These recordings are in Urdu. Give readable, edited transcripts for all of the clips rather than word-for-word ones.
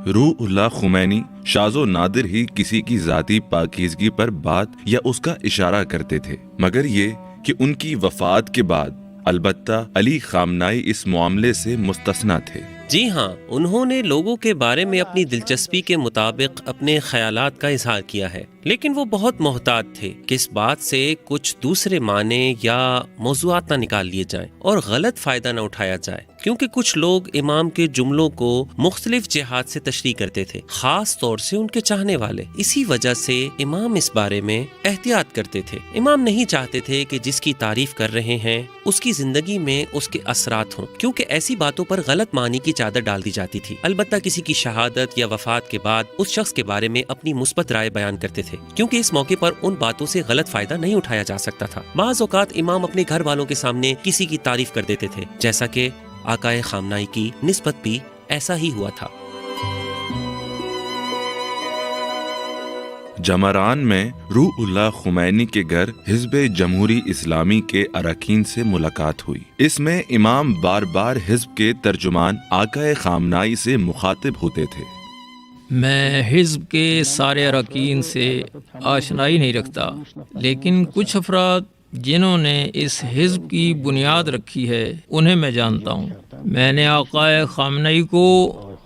روح اللہ خمینی شاذ و نادر ہی کسی کی ذاتی پاکیزگی پر بات یا اس کا اشارہ کرتے تھے، مگر یہ کہ ان کی وفات کے بعد البتہ علی خامنائی اس معاملے سے مستثنیٰ تھے۔ جی ہاں، انہوں نے لوگوں کے بارے میں اپنی دلچسپی کے مطابق اپنے خیالات کا اظہار کیا ہے، لیکن وہ بہت محتاط تھے کہ اس بات سے کچھ دوسرے معنی یا موضوعات نہ نکال لیے جائیں اور غلط فائدہ نہ اٹھایا جائے، کیونکہ کچھ لوگ امام کے جملوں کو مختلف جہات سے تشریح کرتے تھے، خاص طور سے ان کے چاہنے والے۔ اسی وجہ سے امام اس بارے میں احتیاط کرتے تھے۔ امام نہیں چاہتے تھے کہ جس کی تعریف کر رہے ہیں اس کی زندگی میں اس کے اثرات ہوں، کیونکہ ایسی باتوں پر غلط معنی کی چادر ڈال دی جاتی تھی۔ البتہ کسی کی شہادت یا وفات کے بعد اس شخص کے بارے میں اپنی مثبت رائے بیان کرتے تھے، کیونکہ اس موقع پر ان باتوں سے غلط فائدہ نہیں اٹھایا جا سکتا تھا۔ بعض اوقات امام اپنے گھر والوں کے سامنے کسی کی تعریف کر دیتے تھے، جیسا کہ آقائے خامنائی کی نسبت بھی ایسا ہی ہوا تھا۔ جمران میں روح اللہ خمینی کے گھر حزب جمہوری اسلامی کے اراکین سے ملاقات ہوئی۔ اس میں امام بار بار حزب کے ترجمان آقائے خامنائی سے مخاطب ہوتے تھے۔ میں حزب کے سارے اراکین سے آشنائی نہیں رکھتا، لیکن کچھ افراد جنہوں نے اس حزب کی بنیاد رکھی ہے انہیں میں جانتا ہوں۔ میں نے آقائے خامنائی کو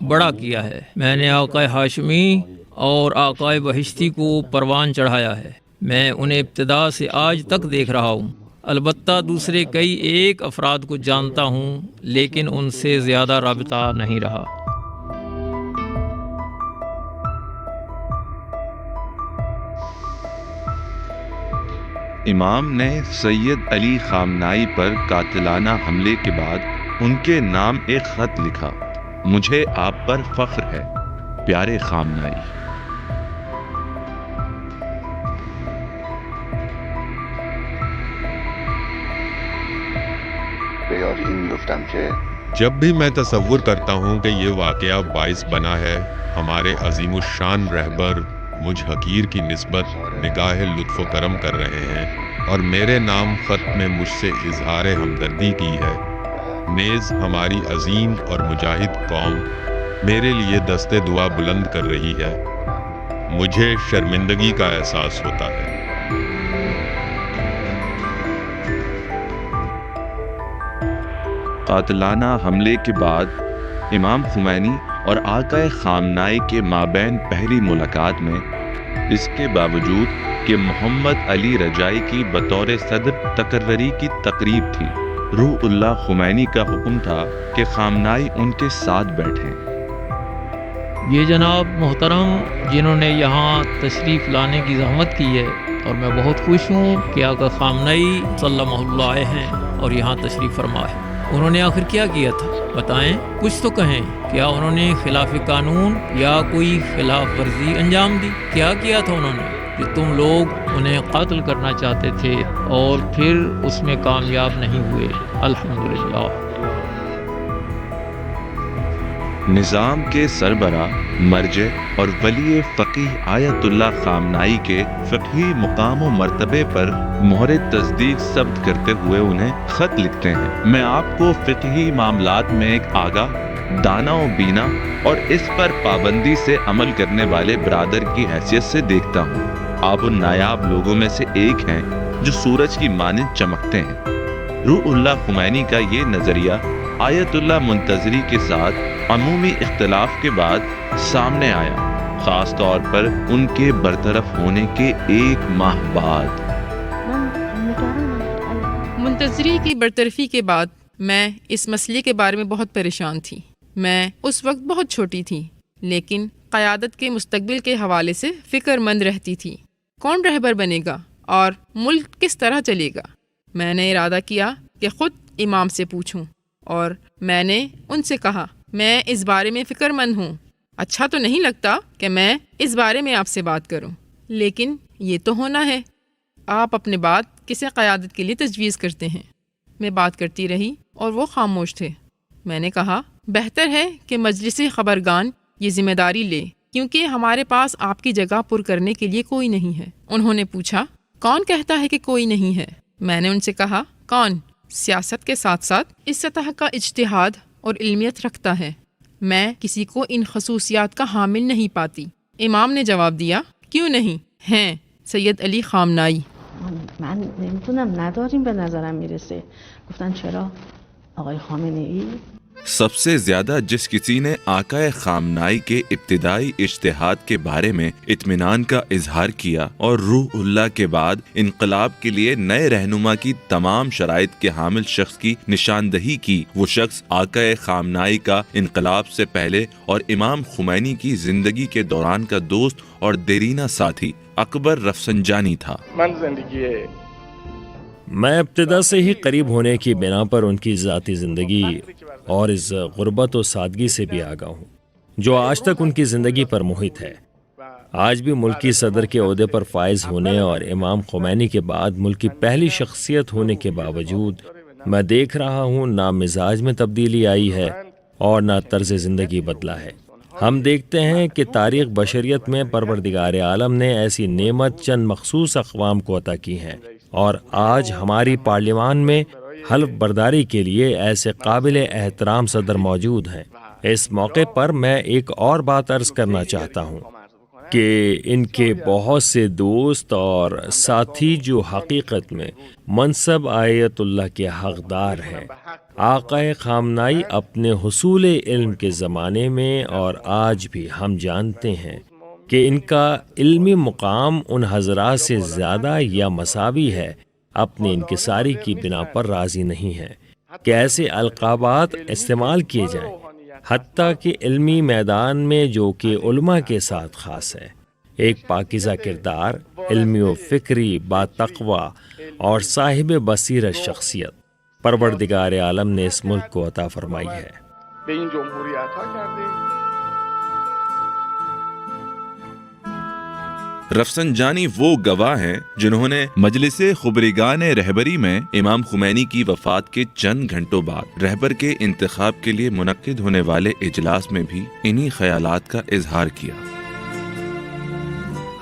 بڑا کیا ہے، میں نے آقائے ہاشمی اور آقائے بہشتی کو پروان چڑھایا ہے، میں انہیں ابتدا سے آج تک دیکھ رہا ہوں۔ البتہ دوسرے کئی ایک افراد کو جانتا ہوں، لیکن ان سے زیادہ رابطہ نہیں رہا۔ امام نے سید علی خامنائی پر قاتلانہ حملے کے بعد ان کے نام ایک خط لکھا: مجھے آپ پر فخر ہے پیارے خامنائی۔ جب بھی میں تصور کرتا ہوں کہ یہ واقعہ باعث بنا ہے ہمارے عظیم الشان رہبر مجھ حقیر کی نسبت نگاہ لطف و کرم کر رہے ہیں اور میرے نام خط میں مجھ سے اظہار ہمدردی کی ہے، نیز ہماری عظیم اور مجاہد قوم میرے لیے دست دعا بلند کر رہی ہے، مجھے شرمندگی کا احساس ہوتا ہے۔ قاتلانہ حملے کے بعد امام خمینی اور آقائے خامنائی کے مابین پہلی ملاقات میں، اس کے باوجود کہ محمد علی رجائی کی بطور صدر تقرری کی تقریب تھی، روح اللہ خمینی کا حکم تھا کہ خامنائی ان کے ساتھ بیٹھیں۔ یہ جناب محترم جنہوں نے یہاں تشریف لانے کی زحمت کی ہے، اور میں بہت خوش ہوں کہ آقا خامنائی صلی اللہ علیہ ہیں اور یہاں تشریف فرما ہے۔ انہوں نے آخر کیا کیا تھا؟ بتائیں، کچھ تو کہیں۔ کیا انہوں نے خلاف قانون یا کوئی خلاف ورزی انجام دی؟ کیا کیا تھا انہوں نے کہ تم لوگ انہیں قتل کرنا چاہتے تھے اور پھر اس میں کامیاب نہیں ہوئے؟ الحمدللہ۔ نظام کے سربراہ، مرجع اور ولی فقیہ آیت اللہ خامنائی کے فقہی مقام و مرتبے پر مہر تصدیق ثبت کرتے ہوئے انہیں خط لکھتے ہیں: میں آپ کو فقہی معاملات میں ایک آگاہ، دانا و بینا اور اس پر پابندی سے عمل کرنے والے برادر کی حیثیت سے دیکھتا ہوں۔ آپ ان نایاب لوگوں میں سے ایک ہیں جو سورج کی مانند چمکتے ہیں۔ روح اللہ خمینی کا یہ نظریہ آیت اللہ منتظری کے ساتھ عمومی اختلاف کے بعد سامنے آیا، خاص طور پر ان کے برطرف ہونے کے ایک ماہ بعد۔ منتظری کی برطرفی کے بعد میں اس مسئلے کے بارے میں بہت پریشان تھی۔ میں اس وقت بہت چھوٹی تھی، لیکن قیادت کے مستقبل کے حوالے سے فکر مند رہتی تھی۔ کون رہبر بنے گا اور ملک کس طرح چلے گا؟ میں نے ارادہ کیا کہ خود امام سے پوچھوں، اور میں نے ان سے کہا، میں اس بارے میں فکر مند ہوں۔ اچھا تو نہیں لگتا کہ میں اس بارے میں آپ سے بات کروں، لیکن یہ تو ہونا ہے۔ آپ اپنے بات کسے قیادت کے لیے تجویز کرتے ہیں؟ میں بات کرتی رہی اور وہ خاموش تھے۔ میں نے کہا، بہتر ہے کہ مجلس خبرگان یہ ذمہ داری لے، کیونکہ ہمارے پاس آپ کی جگہ پر کرنے کے لیے کوئی نہیں ہے۔ انہوں نے پوچھا، کون کہتا ہے کہ کوئی نہیں ہے؟ میں نے ان سے کہا، کون سیاست کے ساتھ ساتھ اس سطح کا اجتہاد اور علمیت رکھتا ہے؟ میں کسی کو ان خصوصیات کا حامل نہیں پاتی۔ امام نے جواب دیا، کیوں نہیں ہیں سید علی خامنائی۔ من نمیدونم نداریم به نظرم میرسه. گفتن چرا؟ آقای خامنه ای؟ سب سے زیادہ جس کسی نے آقا خامنائی کے ابتدائی اجتہاد کے بارے میں اطمینان کا اظہار کیا اور روح اللہ کے بعد انقلاب کے لیے نئے رہنما کی تمام شرائط کے حامل شخص کی نشاندہی کی، وہ شخص آقا خامنائی کا انقلاب سے پہلے اور امام خمینی کی زندگی کے دوران کا دوست اور دیرینہ ساتھی اکبر رفسنجانی تھا۔ میں ابتدا سے ہی قریب ہونے کی بنا پر ان کی ذاتی زندگی اور اس غربت و سادگی سے بھی آگاہ ہوں جو آج تک ان کی زندگی پر محیط ہے۔ آج بھی ملکی صدر کے عہدے پر فائز ہونے اور امام خمینی کے بعد ملک کی پہلی شخصیت ہونے کے باوجود میں دیکھ رہا ہوں نہ مزاج میں تبدیلی آئی ہے اور نہ طرز زندگی بدلا ہے۔ ہم دیکھتے ہیں کہ تاریخ بشریت میں پروردگار عالم نے ایسی نعمت چند مخصوص اقوام کو عطا کی ہیں، اور آج ہماری پارلیمان میں حلف برداری کے لیے ایسے قابل احترام صدر موجود ہیں۔ اس موقع پر میں ایک اور بات عرض کرنا چاہتا ہوں کہ ان کے بہت سے دوست اور ساتھی جو حقیقت میں منصب آیت اللہ کے حقدار ہیں، آقا خامنائی اپنے حصول علم کے زمانے میں اور آج بھی ہم جانتے ہیں کہ ان کا علمی مقام ان حضرات سے زیادہ یا مساوی ہے، اپنی انکساری کی بنا پر راضی نہیں ہے کہ ایسے القابات استعمال کیے جائیں، حتیٰ کہ علمی میدان میں جو کہ علماء کے ساتھ خاص ہے۔ ایک پاکیزہ کردار، علمی و فکری، باتقوی اور صاحب بصیرت شخصیت پروردگار عالم نے اس ملک کو عطا فرمائی ہے۔ رفسنجانی وہ گواہ ہیں جنہوں نے مجلس خبرگان رہبری میں امام خمینی کی وفات کے چند گھنٹوں بعد رہبر کے انتخاب کے لیے منعقد ہونے والے اجلاس میں بھی انہی خیالات کا اظہار کیا۔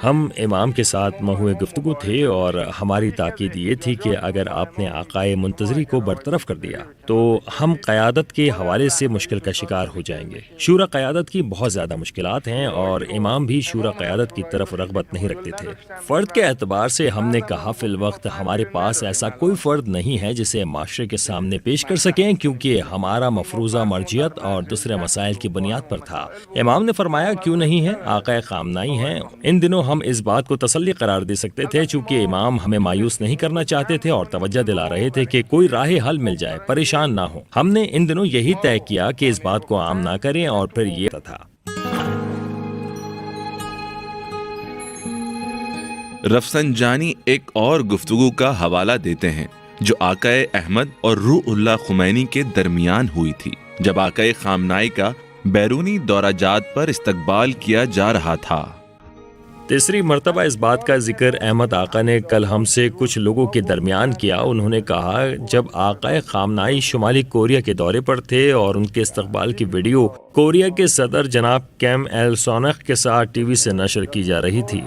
ہم امام کے ساتھ محو گفتگو تھے اور ہماری تاکید یہ تھی کہ اگر آپ نے آقائے منتظری کو برطرف کر دیا تو ہم قیادت کے حوالے سے مشکل کا شکار ہو جائیں گے۔ شورا قیادت کی بہت زیادہ مشکلات ہیں اور امام بھی شورا قیادت کی طرف رغبت نہیں رکھتے تھے۔ فرد کے اعتبار سے ہم نے کہا فی الوقت ہمارے پاس ایسا کوئی فرد نہیں ہے جسے معاشرے کے سامنے پیش کر سکیں، کیونکہ ہمارا مفروضہ مرجعیت اور دوسرے مسائل کی بنیاد پر تھا۔ امام نے فرمایا کیوں نہیں ہے، آقا خامنائی ہیں۔ ان دنوں ہم اس بات کو تسلی قرار دے سکتے تھے چونکہ امام ہمیں مایوس نہیں کرنا چاہتے تھے اور توجہ دلا رہے تھے کہ کوئی راہ حل مل جائے، پریشان نہ ہو۔ ہم نے ان دنوں یہی طے کیا کہ اس بات کو عام نہ کریں، اور پھر یہ تھا۔ رفسنجانی ایک اور گفتگو کا حوالہ دیتے ہیں جو آقا احمد اور روح اللہ خمینی کے درمیان ہوئی تھی جب آقا خامنائی کا بیرونی دورہ جات پر استقبال کیا جا رہا تھا۔ تیسری مرتبہ اس بات کا ذکر احمد آقا نے کل ہم سے کچھ لوگوں کے درمیان کیا۔ انہوں نے کہا جب آقا خامنائی شمالی کوریا کے دورے پر تھے اور ان کے استقبال کی ویڈیو کوریا کے صدر جناب کیم ایل سونگ کے ساتھ ٹی وی سے نشر کی جا رہی تھی،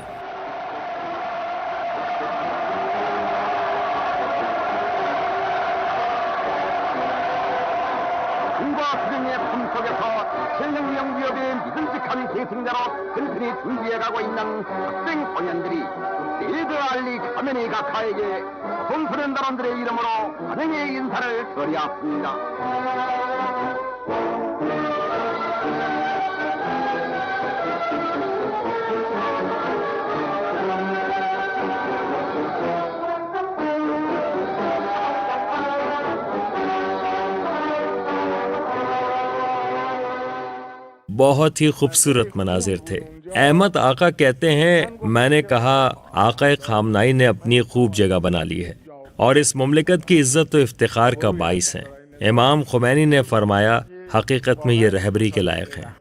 بہت ہی خوبصورت مناظر تھے۔ احمد آقا کہتے ہیں میں نے کہا آقا خامنائی نے اپنی خوب جگہ بنا لی ہے اور اس مملکت کی عزت و افتخار کا باعث ہیں۔ امام خمینی نے فرمایا حقیقت میں یہ رہبری کے لائق ہیں۔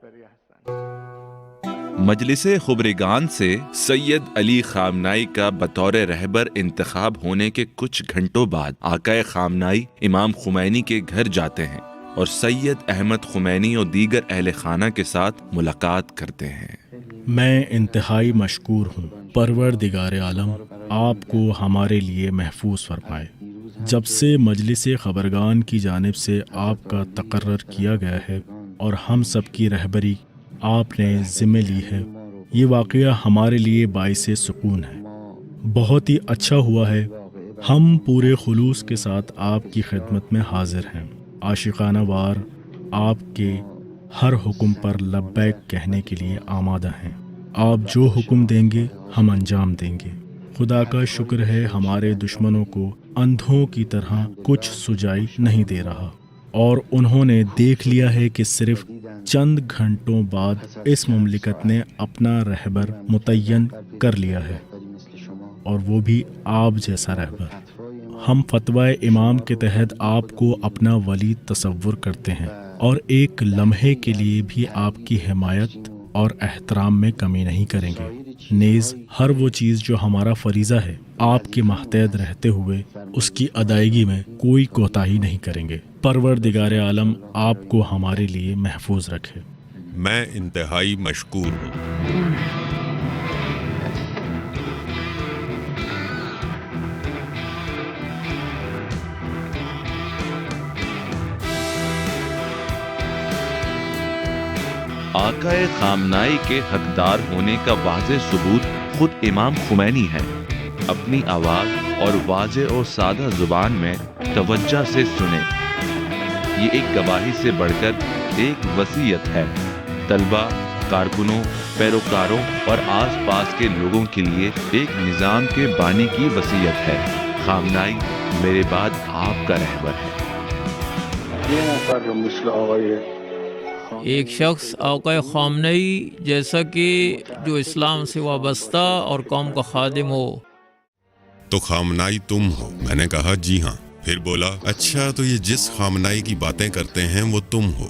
مجلس خبرگان سے سید علی خامنائی کا بطور رہبر انتخاب ہونے کے کچھ گھنٹوں بعد آقا خامنائی امام خمینی کے گھر جاتے ہیں اور سید احمد خمینی اور دیگر اہل خانہ کے ساتھ ملاقات کرتے ہیں۔ میں انتہائی مشکور ہوں، پروردگار عالم آپ کو ہمارے لیے محفوظ فرمائے۔ جب سے مجلس خبرگان کی جانب سے آپ کا تقرر کیا گیا ہے اور ہم سب کی رہبری آپ نے ذمہ لی ہے، یہ واقعہ ہمارے لیے باعث سکون ہے۔ بہت ہی اچھا ہوا ہے، ہم پورے خلوص کے ساتھ آپ کی خدمت میں حاضر ہیں، عاشقانہ وار آپ کے ہر حکم پر لبیک کہنے کے لیے آمادہ ہیں۔ آپ جو حکم دیں گے ہم انجام دیں گے۔ خدا کا شکر ہے ہمارے دشمنوں کو اندھوں کی طرح کچھ سجائی نہیں دے رہا، اور انہوں نے دیکھ لیا ہے کہ صرف چند گھنٹوں بعد اس مملکت نے اپنا رہبر متعین کر لیا ہے، اور وہ بھی آپ جیسا رہبر۔ ہم فتویٰ امام کے تحت آپ کو اپنا ولی تصور کرتے ہیں، اور ایک لمحے کے لیے بھی آپ کی حمایت اور احترام میں کمی نہیں کریں گے۔ نیز ہر وہ چیز جو ہمارا فریضہ ہے، آپ کے ماتحت رہتے ہوئے اس کی ادائیگی میں کوئی کوتاہی نہیں کریں گے۔ پروردگار عالم آپ کو ہمارے لیے محفوظ رکھے۔ میں انتہائی مشکور ہوں۔ آقائے خامنائی کے حقدار ہونے کا واضح ثبوت خود امام خمینی ہے۔ اپنی آواز اور واضح اور سادہ زبان میں توجہ سے سنیں، یہ ایک گواہی سے بڑھ کر ایک وصیت ہے۔ طلبہ، کارکنوں، پیروکاروں اور آس پاس کے لوگوں کے لیے ایک نظام کے بانی کی وصیت ہے۔ خامنائی میرے بعد آپ کا رہبر ہے۔ ایک شخص آقا خامنئی جیسا کہ جو اسلام سے وابستہ اور قوم کا خادم ہو۔ تو خامنائی تم ہو؟ میں نے کہا جی ہاں۔ پھر بولا اچھا تو یہ جس خامنائی کی باتیں کرتے ہیں وہ تم ہو؟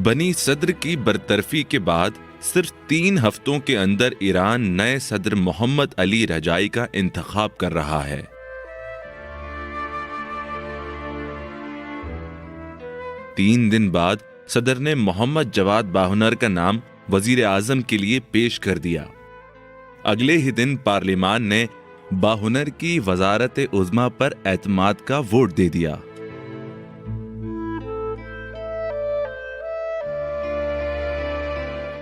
بنی صدر کی برطرفی کے بعد صرف 3 ہفتوں کے اندر ایران نئے صدر محمد علی رجائی کا انتخاب کر رہا ہے۔ تین دن بعد صدر نے محمد جواد باہنر کا نام وزیر اعظم کے لیے پیش کر دیا۔ اگلے ہی دن پارلیمان نے باہنر کی وزارت عظمیٰ پر اعتماد کا ووٹ دے دیا۔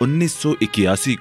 1981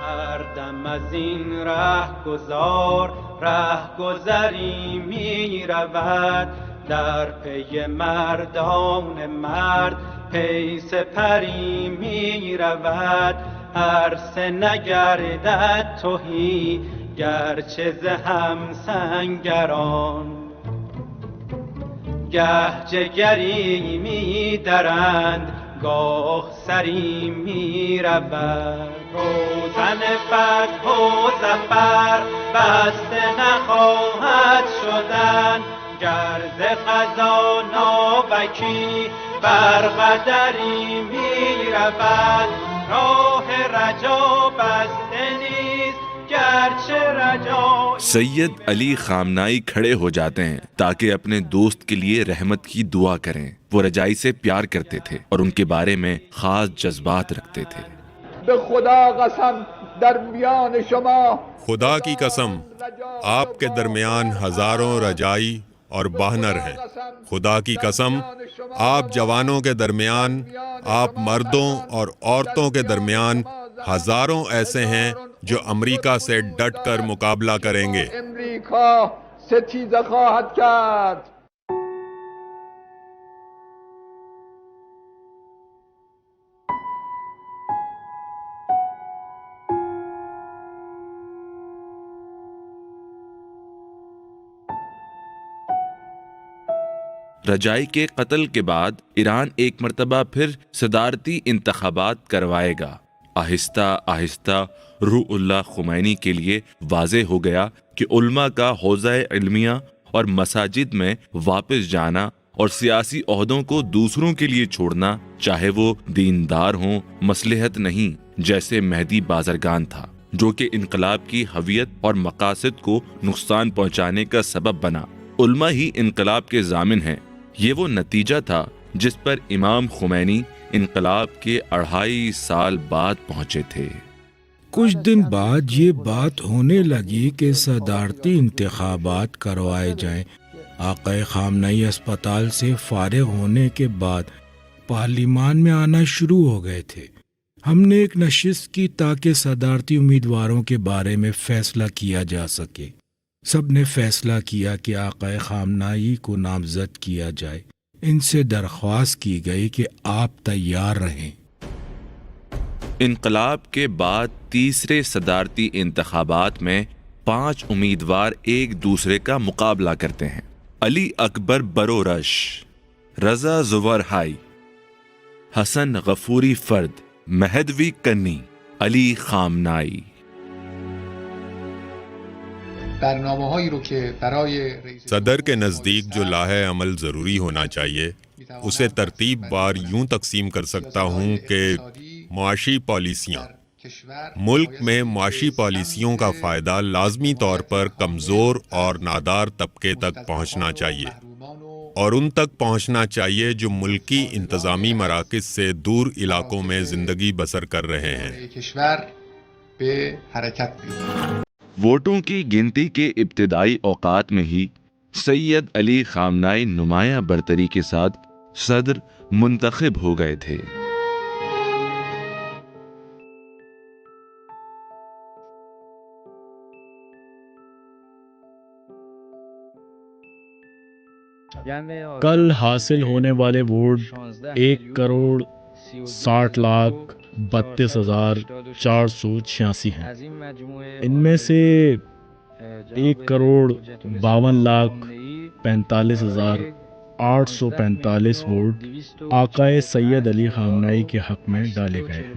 هر دم از این رهگذار رهگذری می رود در پی مردان مرد پی سپری می رود عرصه نگردد تهی گرچه ز همسنگران گه جگری می درند گاه سری می رود روزن فتح و ظفر بسته نخواهد شدن گر ز قضا ناوکی بر قدری می رود راه رجا بسته نیست گرچه رجا سید علی خامنائی کھڑے ہو جاتے ہیں تاکہ اپنے دوست کے لیے رحمت کی دعا کریں۔ وہ رجائی سے پیار کرتے تھے اور ان کے بارے میں خاص جذبات رکھتے تھے۔ به خدا قسم در میان شما خدا کی قسم آپ کے درمیان ہزاروں رجائی اور باہنر ہیں۔ خدا کی قسم آپ جوانوں کے درمیان، آپ مردوں اور عورتوں کے درمیان ہزاروں ایسے ہیں جو امریکہ سے ڈٹ کر مقابلہ کریں گے۔ امریکا ستیزه خواهد کرد. رجائی کے قتل کے بعد ایران ایک مرتبہ پھر صدارتی انتخابات کروائے گا۔ آہستہ آہستہ روح اللہ خمینی کے لیے واضح ہو گیا کہ علماء کا حوزہ علمیہ اور مساجد میں واپس جانا اور سیاسی عہدوں کو دوسروں کے لیے چھوڑنا، چاہے وہ دیندار ہوں، مصلحت نہیں، جیسے مہدی بازرگان تھا، جو کہ انقلاب کی ہویت اور مقاصد کو نقصان پہنچانے کا سبب بنا۔ علماء ہی انقلاب کے ضامن ہیں۔ یہ وہ نتیجہ تھا جس پر امام خمینی انقلاب کے 2.5 سال بعد پہنچے تھے۔ کچھ دن بعد یہ بات ہونے لگی کہ صدارتی انتخابات کروائے جائیں۔ آقا خامنئی اسپتال سے فارغ ہونے کے بعد پارلیمان میں آنا شروع ہو گئے تھے۔ ہم نے ایک نشست کی تاکہ صدارتی امیدواروں کے بارے میں فیصلہ کیا جا سکے۔ سب نے فیصلہ کیا کہ آقا خامنئی کو نامزد کیا جائے۔ ان سے درخواست کی گئی کہ آپ تیار رہیں۔ انقلاب کے بعد تیسرے صدارتی انتخابات میں 5 امیدوار ایک دوسرے کا مقابلہ کرتے ہیں۔ علی اکبر برورش، رضا زور ہائی، حسن غفوری فرد، مہدوی کنی، علی خامنائی۔ صدر کے نزدیک جو لاحہ عمل ضروری ہونا چاہیے اسے ترتیب بار یوں تقسیم کر سکتا ہوں کہ معاشی پالیسیاں۔ ملک میں معاشی پالیسیوں کا فائدہ لازمی طور پر کمزور اور نادار طبقے تک پہنچنا چاہیے، اور ان تک پہنچنا چاہیے جو ملکی انتظامی مراکز سے دور علاقوں میں زندگی بسر کر رہے ہیں۔ ووٹوں کی گنتی کے ابتدائی اوقات میں ہی سید علی خامنائی نمایاں برتری کے ساتھ صدر منتخب ہو گئے تھے۔ کل حاصل ہونے والے ووٹ 1,60,32,486 ہیں۔ ان میں سے 1,42,45,845 ووٹ آقائے سید علی خامنئی کے حق میں ڈالے گئے ہیں۔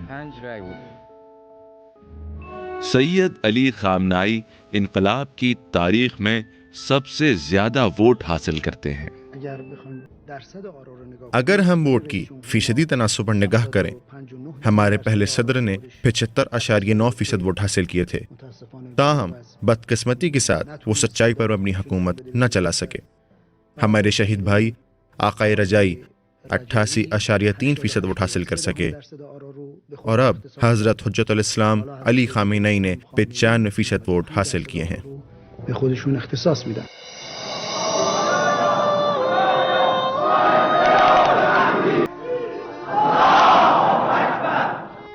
سید علی خامنائی انقلاب کی تاریخ میں سب سے زیادہ ووٹ حاصل کرتے ہیں۔ اگر ہم ووٹ کی فیصدی تناسب پر نگاہ کریں، ہمارے پہلے صدر نے 75.9% ووٹ حاصل کیے تھے، تاہم بدقسمتی کے ساتھ وہ سچائی پر اپنی حکومت نہ چلا سکے۔ ہمارے شہید بھائی آقائے رجائی 88.3% ووٹ حاصل کر سکے، اور اب حضرت حجت الاسلام علی خامنئی نے 95% ووٹ حاصل کیے ہیں۔ به خودشون اختصاص میدن۔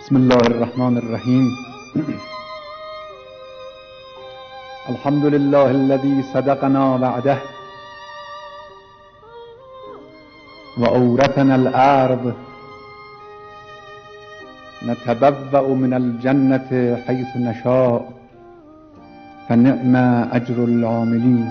بسم الله الرحمن الرحیم۔ الحمد لله الذي صدقنا وعده وأورثنا الأرض نتبوأ من الجنة حيث نشاء فنعم اجر العاملین۔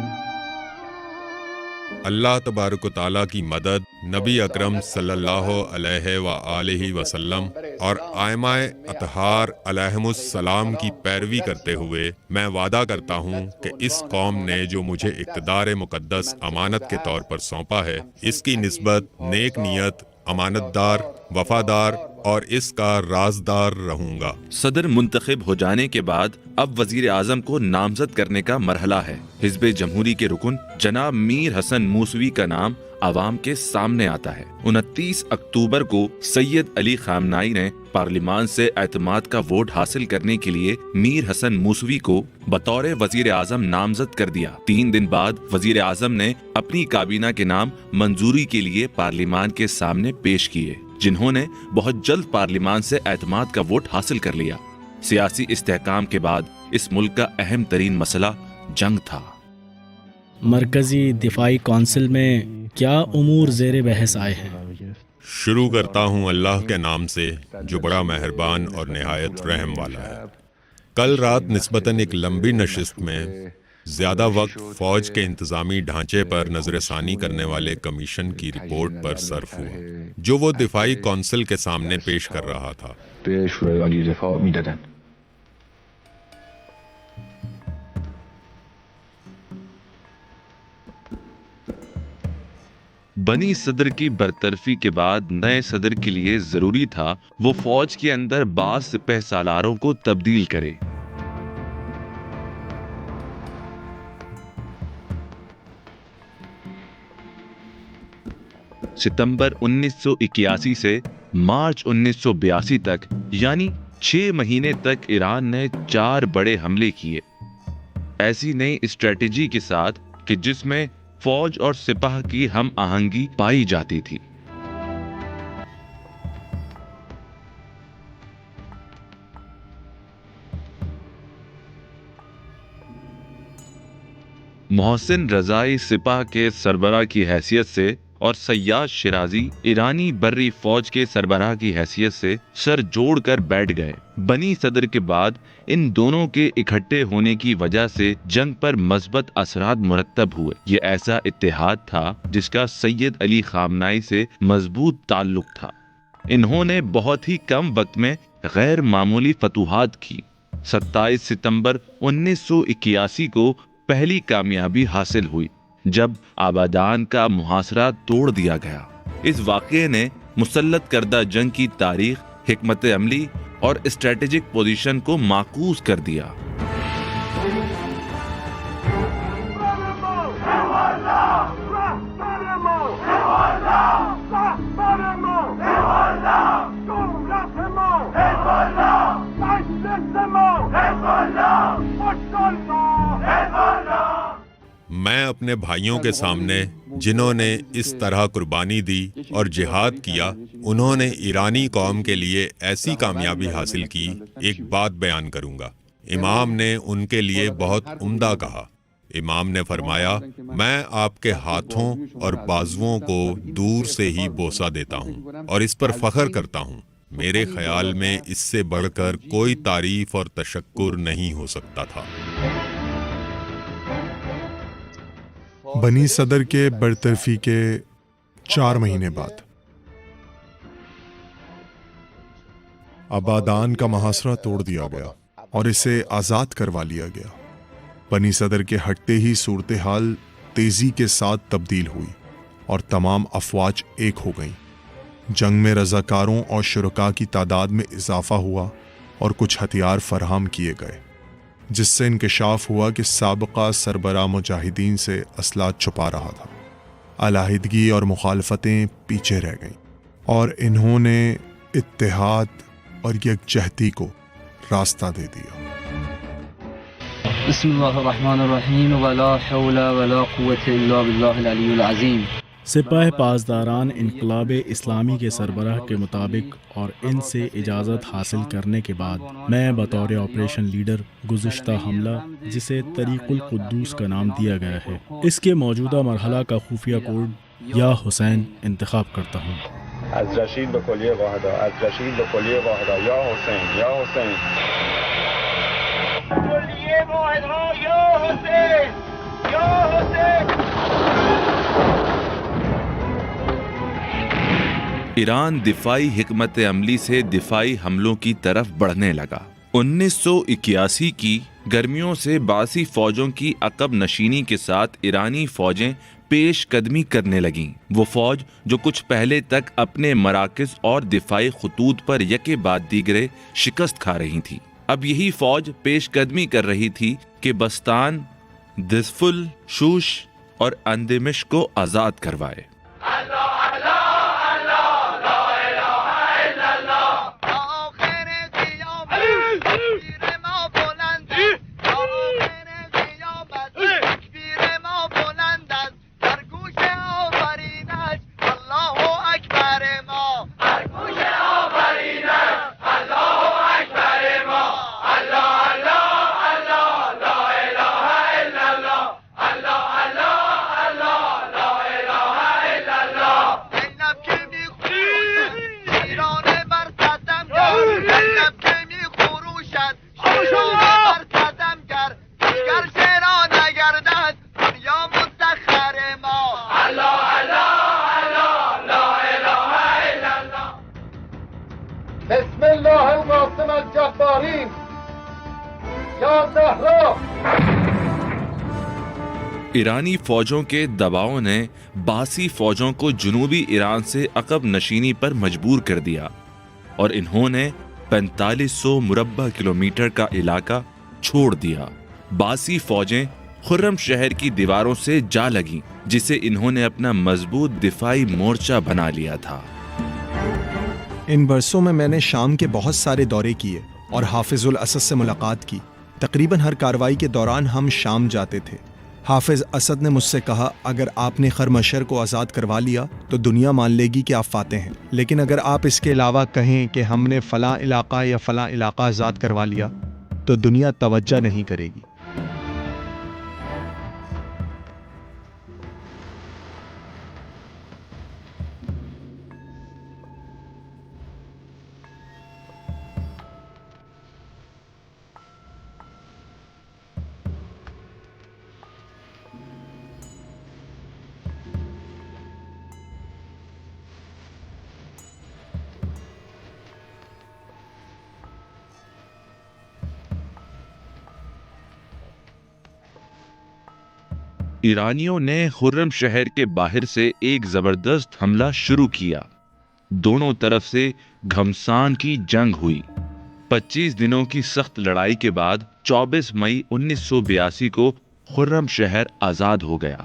اللہ تبارک و تعالیٰ کی مدد، نبی اکرم صلی اللہ علیہ وآلہ وسلم اور ائمہ اطہار علیہم السلام کی پیروی کرتے ہوئے میں وعدہ کرتا ہوں کہ اس قوم نے جو مجھے اقتدار مقدس امانت کے طور پر سونپا ہے، اس کی نسبت نیک نیت، امانت دار، وفادار اور اس کا رازدار رہوں گا۔ صدر منتخب ہو جانے کے بعد اب وزیر اعظم کو نامزد کرنے کا مرحلہ ہے۔ حزب جمہوری کے رکن جناب میر حسن موسوی کا نام عوام کے سامنے آتا ہے۔ 29 اکتوبر کو سید علی خامنائی نے پارلیمان سے اعتماد کا ووٹ حاصل کرنے کے لیے میر حسن موسوی کو بطور وزیر اعظم نامزد کر دیا۔ 3 دن بعد وزیر اعظم نے اپنی کابینہ کے نام منظوری کے لیے پارلیمان کے سامنے پیش کیے، جنہوں نے بہت جلد پارلیمان سے اعتماد کا ووٹ حاصل کر لیا۔ سیاسی استحکام کے بعد اس ملک کا اہم ترین مسئلہ جنگ تھا۔ مرکزی دفاعی کونسل میں کیا امور زیر بحث آئے ہیں؟ شروع کرتا ہوں اللہ کے نام سے جو بڑا مہربان اور نہایت رحم والا ہے۔ کل رات نسبتاً ایک لمبی نشست میں زیادہ وقت فوج کے انتظامی ڈھانچے پر نظر ثانی کرنے والے کمیشن کی رپورٹ پر صرف ہوا، جو وہ دفاعی کونسل کے سامنے پیش کر رہا تھا۔ بنی صدر کی برطرفی کے بعد نئے صدر کے لیے ضروری تھا وہ فوج کے اندر بعض سپہ سالاروں کو تبدیل کرے۔ ستمبر 1981 سے مارچ 1982 تک، یعنی 6 مہینے تک ایران نے 4 بڑے حملے کیے، ایسی نئی اسٹریٹجی کے ساتھ کہ جس میں فوج اور سپاہ کی ہم آہنگی پائی جاتی تھی۔ محسن رضائی سپاہ کے سربراہ کی حیثیت سے اور سیاد شیرازی ایرانی بری فوج کے سربراہ کی حیثیت سے سر جوڑ کر بیٹھ گئے۔ بنی صدر کے بعد ان دونوں کے اکٹھے ہونے کی وجہ سے جنگ پر مثبت اثرات مرتب ہوئے۔ یہ ایسا اتحاد تھا جس کا سید علی خامنائی سے مضبوط تعلق تھا۔ انہوں نے بہت ہی کم وقت میں غیر معمولی فتوحات کی۔ 27 ستمبر 1981 کو پہلی کامیابی حاصل ہوئی جب آبادان کا محاصرہ توڑ دیا گیا۔ اس واقعے نے مسلط کردہ جنگ کی تاریخ، حکمت عملی اور اسٹریٹجک پوزیشن کو معکوس کر دیا۔ میں اپنے بھائیوں کے سامنے جنہوں نے اس طرح قربانی دی اور جہاد کیا، انہوں نے ایرانی قوم کے لیے ایسی کامیابی حاصل کی، ایک بات بیان کروں گا۔ امام نے ان کے لیے بہت عمدہ کہا۔ امام نے فرمایا، میں آپ کے ہاتھوں اور بازوؤں کو دور سے ہی بوسہ دیتا ہوں اور اس پر فخر کرتا ہوں۔ میرے خیال میں اس سے بڑھ کر کوئی تعریف اور تشکر نہیں ہو سکتا تھا۔ بنی صدر کے برطرفی کے 4 مہینے بعد آبادان کا محاصرہ توڑ دیا گیا۔ اور اسے آزاد کروا لیا گیا۔ بنی صدر کے ہٹتے ہی صورتحال تیزی کے ساتھ تبدیل ہوئی اور تمام افواج ایک ہو گئیں۔ جنگ میں رضاکاروں اور شرکاء کی تعداد میں اضافہ ہوا اور کچھ ہتھیار فراہم کیے گئے، جس سے انکشاف ہوا کہ سابقہ سربراہ مجاہدین سے اسلحہ چھپا رہا تھا۔ علیحدگی اور مخالفتیں پیچھے رہ گئیں اور انہوں نے اتحاد اور یکجہتی کو راستہ دے دیا۔ بسم اللہ الرحمن الرحیم ولا حول ولا قوة الا باللہ العلی العظیم۔ سپاہ پاسداران انقلاب اسلامی کے سربراہ کے مطابق اور ان سے اجازت حاصل کرنے کے بعد میں بطور آپریشن لیڈر گزشتہ حملہ، جسے طریق القدوس کا نام دیا گیا ہے، اس کے موجودہ مرحلہ کا خفیہ کوڈ یا حسین انتخاب کرتا ہوں۔ از رشید به کلیه واحدا، از رشید به کلیه واحدا، یا حسین یا حسین، کلیه واحدا یا حسین یا حسین۔ ایران دفاعی حکمت عملی سے دفاعی حملوں کی طرف بڑھنے لگا۔ 1981 کی گرمیوں سے باسی فوجوں کی عقب نشینی کے ساتھ ایرانی فوجیں پیش قدمی کرنے لگیں۔ وہ فوج جو کچھ پہلے تک اپنے مراکز اور دفاعی خطوط پر یکے بعد دیگرے شکست کھا رہی تھی، اب یہی فوج پیش قدمی کر رہی تھی کہ بستان، دزفل، شوش اور اندمش کو آزاد کروائے۔ بسم الله القاسم الجبارین یا زهرا۔ ایرانی فوجوں کے دباؤ نے باسی فوجوں کو جنوبی ایران سے عقب نشینی پر مجبور کر دیا اور انہوں نے 4500 مربع کلومیٹر کا علاقہ چھوڑ دیا۔ باسی فوجیں خرم شہر کی دیواروں سے جا لگیں، جسے انہوں نے اپنا مضبوط دفاعی مورچہ بنا لیا تھا۔ ان برسوں میں نے شام کے بہت سارے دورے کیے اور حافظ الاسد سے ملاقات کی۔ تقریباً ہر کارروائی کے دوران ہم شام جاتے تھے۔ حافظ اسد نے مجھ سے کہا، اگر آپ نے خرمشہر کو آزاد کروا لیا تو دنیا مان لے گی کہ آپ فاتح ہیں، لیکن اگر آپ اس کے علاوہ کہیں کہ ہم نے فلاں علاقہ یا فلاں علاقہ آزاد کروا لیا تو دنیا توجہ نہیں کرے گی۔ ایرانیوں نے خرم شہر کے باہر سے ایک زبردست حملہ شروع کیا۔ دونوں طرف سے گھمسان کی جنگ ہوئی۔ 25 دنوں کی سخت لڑائی کے بعد 24 مئی 1982 کو خرم شہر آزاد ہو گیا۔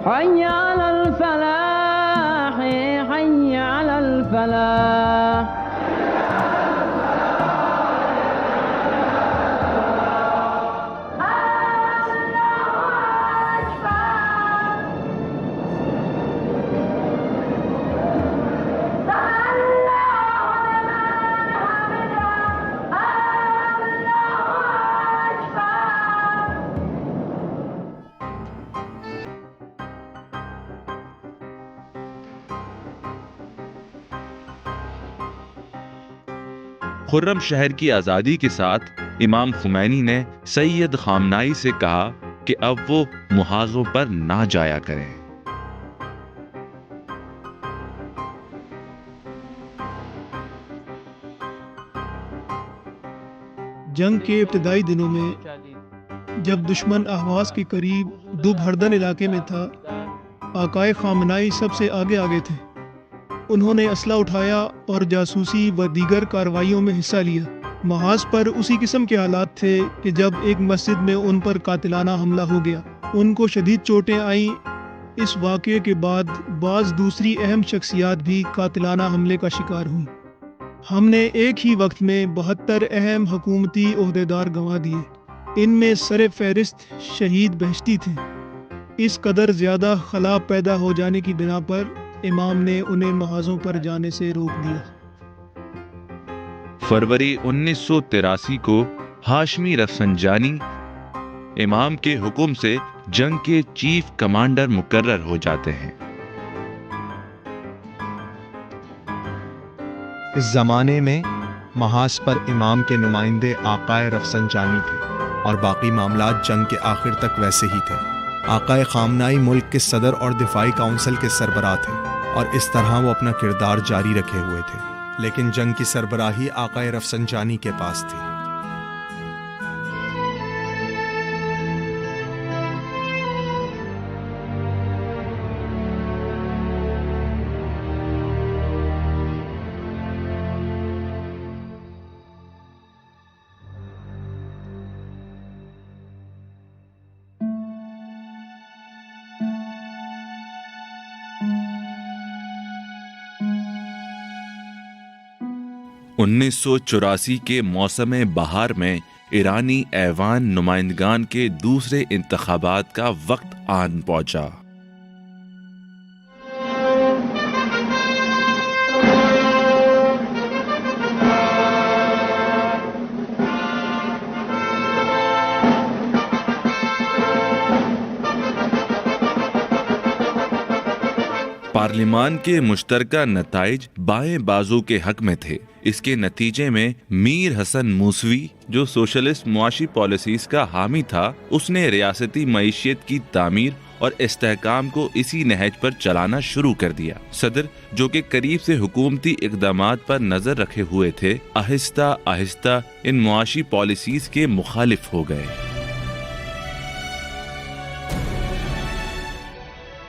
حي على الفلاح حي على الفلاح۔ خرم شہر کی آزادی کے ساتھ امام خمینی نے سید خامنائی سے کہا کہ اب وہ محاذوں پر نہ جایا کریں۔ جنگ کے ابتدائی دنوں میں جب دشمن اہواز کے قریب دوبھردن علاقے میں تھا، آقائے خامنائی سب سے آگے تھے۔ انہوں نے اسلحہ اٹھایا اور جاسوسی و دیگر کارروائیوں میں حصہ لیا۔ محاذ پر اسی قسم کے حالات تھے کہ جب ایک مسجد میں ان پر قاتلانہ حملہ ہو گیا، ان کو شدید چوٹیں آئیں۔ اس واقعے کے بعد بعض دوسری اہم شخصیات بھی قاتلانہ حملے کا شکار ہوئیں۔ ہم نے ایک ہی وقت میں 72 اہم حکومتی عہدیدار گنوا دیے۔ ان میں سر فہرست شہید بہشتی تھے۔ اس قدر زیادہ خلا پیدا ہو جانے کی بنا پر امام نے انہیں محاذوں پر جانے سے روک دیا۔ فروری 1983 کو ہاشمی رفسنجانی امام کے حکم سے جنگ کے چیف کمانڈر مقرر ہو جاتے ہیں۔ اس زمانے میں محاذ پر امام کے نمائندے آقائے رفسنجانی تھے اور باقی معاملات جنگ کے آخر تک ویسے ہی تھے۔ آقائے خامنائی ملک کے صدر اور دفاعی کونسل کے سربراہ تھے اور اس طرح وہ اپنا کردار جاری رکھے ہوئے تھے، لیکن جنگ کی سربراہی آقائے رفسنجانی کے پاس تھی۔ انیس 1984 کے موسم بہار میں ایرانی ایوان نمائندگان کے دوسرے انتخابات کا وقت آن پہنچا۔ پارلیمان کے مشترکہ نتائج بائیں بازو کے حق میں تھے۔ اس کے نتیجے میں میر حسن موسوی، جو سوشلسٹ معاشی پالیسیز کا حامی تھا، اس نے ریاستی معیشت کی تعمیر اور استحکام کو اسی نہج پر چلانا شروع کر دیا۔ صدر، جو کہ قریب سے حکومتی اقدامات پر نظر رکھے ہوئے تھے، آہستہ آہستہ ان معاشی پالیسیز کے مخالف ہو گئے۔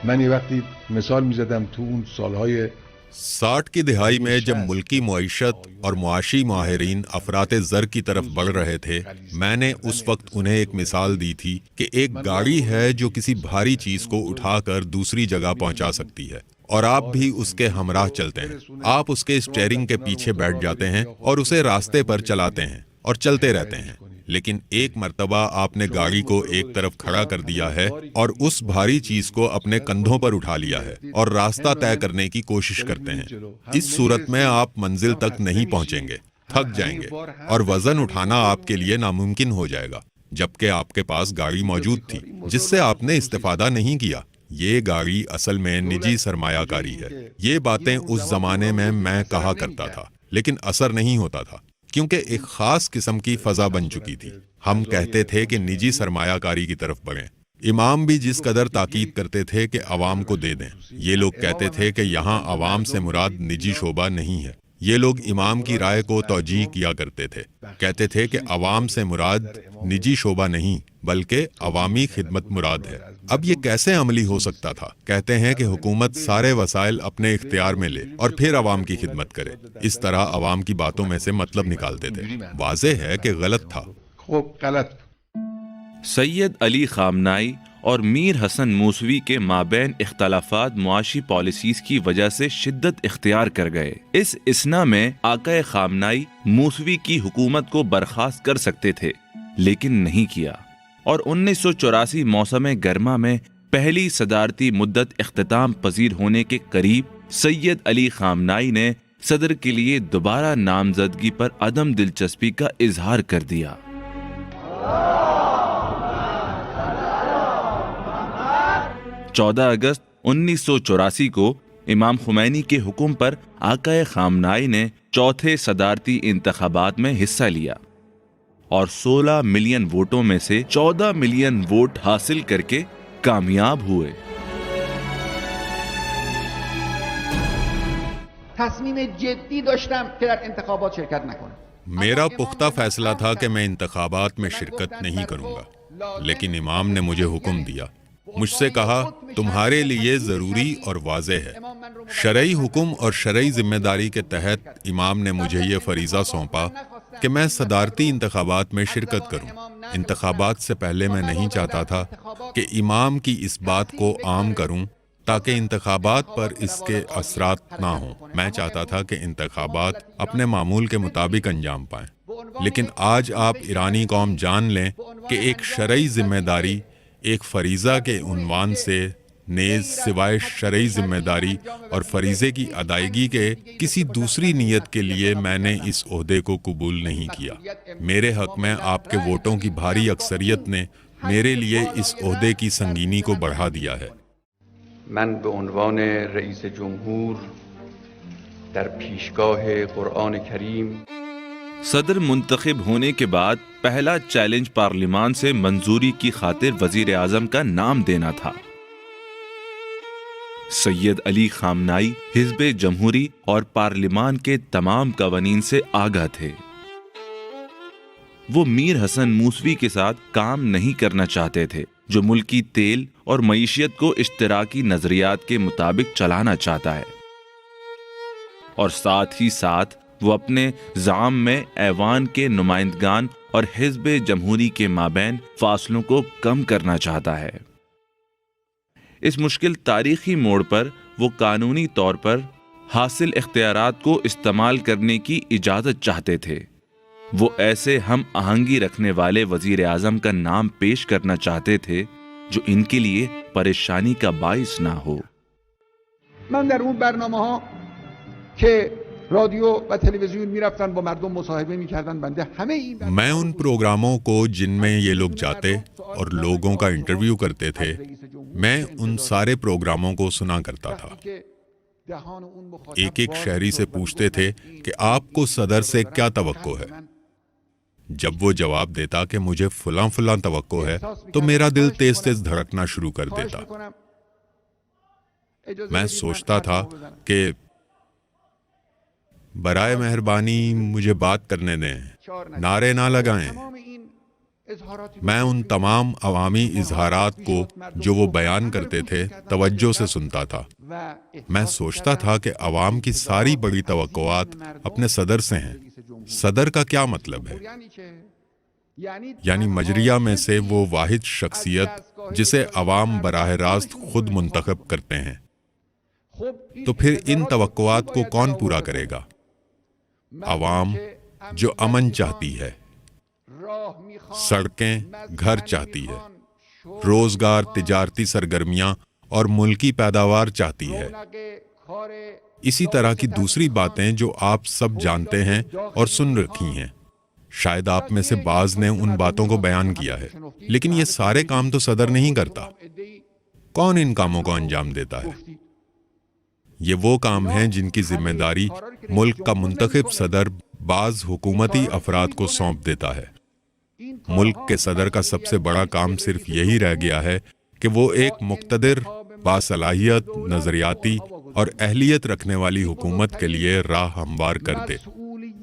من یه وقتی مثال میزدم تو اون سالهای 60 کی دہائی میں جب ملکی معیشت اور معاشی ماہرین افراط زر کی طرف بڑھ رہے تھے، میں نے اس وقت انہیں ایک مثال دی تھی کہ ایک گاڑی ہے جو کسی بھاری چیز کو اٹھا کر دوسری جگہ پہنچا سکتی ہے، اور آپ بھی اس کے ہمراہ چلتے ہیں۔ آپ اس کے اسٹیئرنگ کے پیچھے بیٹھ جاتے ہیں اور اسے راستے پر چلاتے ہیں اور چلتے رہتے ہیں، لیکن ایک مرتبہ آپ نے گاڑی کو ایک طرف کھڑا کر دیا ہے اور اس بھاری چیز کو اپنے کندھوں پر اٹھا لیا ہے اور راستہ طے کرنے کی کوشش کرتے ہیں۔ اس صورت میں آپ منزل تک نہیں پہنچیں گے، تھک جائیں گے اور وزن اٹھانا آپ کے لیے ناممکن ہو جائے گا، جبکہ آپ کے پاس گاڑی موجود تھی جس سے آپ نے استفادہ نہیں کیا۔ یہ گاڑی اصل میں نجی سرمایہ کاری ہے۔ یہ باتیں اس زمانے میں کہا کرتا تھا، لیکن اثر نہیں ہوتا تھا، کیونکہ ایک خاص قسم کی فضا بن چکی تھی۔ ہم کہتے تھے کہ نجی سرمایہ کاری کی طرف بڑھیں۔ امام بھی جس قدر تاکید کرتے تھے کہ عوام کو دے دیں، یہ لوگ کہتے تھے کہ یہاں عوام سے مراد نجی شعبہ نہیں ہے۔ یہ لوگ امام کی رائے کو توجیہ کیا کرتے تھے، کہتے تھے کہ عوام سے مراد نجی شعبہ نہیں بلکہ عوامی خدمت مراد ہے۔ اب یہ کیسے عملی ہو سکتا تھا؟ کہتے ہیں کہ حکومت سارے وسائل اپنے اختیار میں لے اور پھر عوام کی خدمت کرے۔ اس طرح عوام کی باتوں میں سے مطلب نکالتے تھے۔ واضح ہے کہ غلط تھا۔ سید علی خامنائی اور میر حسن موسوی کے مابین اختلافات معاشی پالیسیز کی وجہ سے شدت اختیار کر گئے۔ اس اثنا میں آقا خامنائی موسوی کی حکومت کو برخاست کر سکتے تھے، لیکن نہیں کیا، اور 1984 موسم گرما میں پہلی صدارتی مدت اختتام پذیر ہونے کے قریب سید علی خامنائی نے صدر کے لیے دوبارہ نامزدگی پر عدم دلچسپی کا اظہار کر دیا۔ چودہ اگست 1984 کو امام خمینی کے حکم پر آقا خامنائی نے چوتھے صدارتی انتخابات میں حصہ لیا اور 16 ملین ووٹوں میں سے 14 ملین ووٹ حاصل کر کے کامیاب ہوئے۔ تصمیم جدی داشتم که در انتخابات شرکت نکنم. میرا پختہ فیصلہ تھا کہ میں انتخابات میں شرکت نہیں کروں گا، لیکن امام نے مجھے حکم دیا، مجھ سے کہا تمہارے لیے ضروری اور واضح ہے۔ شرعی حکم اور شرعی ذمہ داری کے تحت امام نے مجھے یہ فریضہ سونپا کہ میں صدارتی انتخابات میں شرکت کروں۔ انتخابات سے پہلے میں نہیں چاہتا تھا کہ امام کی اس بات کو عام کروں تاکہ انتخابات پر اس کے اثرات نہ ہوں۔ میں چاہتا تھا کہ انتخابات اپنے معمول کے مطابق انجام پائیں، لیکن آج آپ ایرانی قوم جان لیں کہ ایک شرعی ذمہ داری ایک فریضہ کے عنوان سے نیز سوائے شرعی ذمہ داری اور فریضے کی ادائیگی کے کسی دوسری نیت کے لیے میں نے اس عہدے کو قبول نہیں کیا۔ میرے حق میں آپ کے ووٹوں کی بھاری اکثریت نے میرے لیے اس عہدے کی سنگینی کو بڑھا دیا ہے۔ من به عنوان رئیس جمهور در پیشگاه قرآن کریم صدر منتخب ہونے کے بعد پہلا چیلنج پارلیمان سے منظوری کی خاطر وزیر اعظم کا نام دینا تھا۔ سید علی خامنائی حزب جمہوری اور پارلیمان کے تمام قوانین سے آگاہ تھے۔ وہ میر حسن موسوی کے ساتھ کام نہیں کرنا چاہتے تھے، جو ملکی تیل اور معیشت کو اشتراکی نظریات کے مطابق چلانا چاہتا ہے، اور ساتھ ہی ساتھ وہ اپنے زعم میں ایوان کے نمائندگان اور حزب جمہوری کے مابین فاصلوں کو کم کرنا چاہتا ہے۔ اس مشکل تاریخی موڑ پر وہ قانونی طور پر حاصل اختیارات کو استعمال کرنے کی اجازت چاہتے تھے۔ وہ ایسے ہم آہنگی رکھنے والے وزیر اعظم کا نام پیش کرنا چاہتے تھے جو ان کے لیے پریشانی کا باعث نہ ہو۔ من در اون برنامه‌ها که رادیو و تلویزیون میرفتن با مردم مصاحبه میکردن بنده همه این میں ان پروگراموں کو جن میں یہ لوگ جاتے اور لوگوں کا انٹرویو کرتے تھے، میں ان سارے پروگراموں کو سنا کرتا تھا۔ ایک ایک شہری سے پوچھتے تھے کہ آپ کو صدر سے کیا توقع ہے۔ جب وہ جواب دیتا کہ مجھے فلاں فلاں توقع ہے تو میرا دل تیز تیز دھڑکنا شروع کر دیتا۔ میں سوچتا تھا کہ برائے مہربانی مجھے بات کرنے دیں، نعرے نہ لگائیں۔ میں ان تمام عوامی اظہارات کو جو وہ بیان کرتے تھے توجہ سے سنتا تھا۔ میں سوچتا تھا کہ عوام کی ساری بڑی توقعات اپنے صدر سے ہیں۔ صدر کا کیا مطلب ہے؟ یعنی مجریہ میں سے وہ واحد شخصیت جسے عوام براہ راست خود منتخب کرتے ہیں۔ تو پھر ان توقعات کو کون پورا کرے گا؟ عوام جو امن چاہتی ہے، سڑکیں، گھر چاہتی ہے، روزگار، تجارتی سرگرمیاں اور ملکی پیداوار چاہتی ہے۔ اسی طرح کی دوسری باتیں جو آپ سب جانتے ہیں اور سن رکھی ہیں۔ شاید آپ میں سے بعض نے ان باتوں کو بیان کیا ہے، لیکن یہ سارے کام تو صدر نہیں کرتا۔ کون ان کاموں کو انجام دیتا ہے؟ یہ وہ کام ہیں جن کی ذمہ داری ملک کا منتخب صدر بعض حکومتی افراد کو سونپ دیتا ہے۔ ملک کے صدر کا سب سے بڑا کام صرف یہی رہ گیا ہے کہ وہ ایک مقتدر، باصلاحیت، نظریاتی اور اہلیت رکھنے والی حکومت کے لیے راہ ہموار کر دے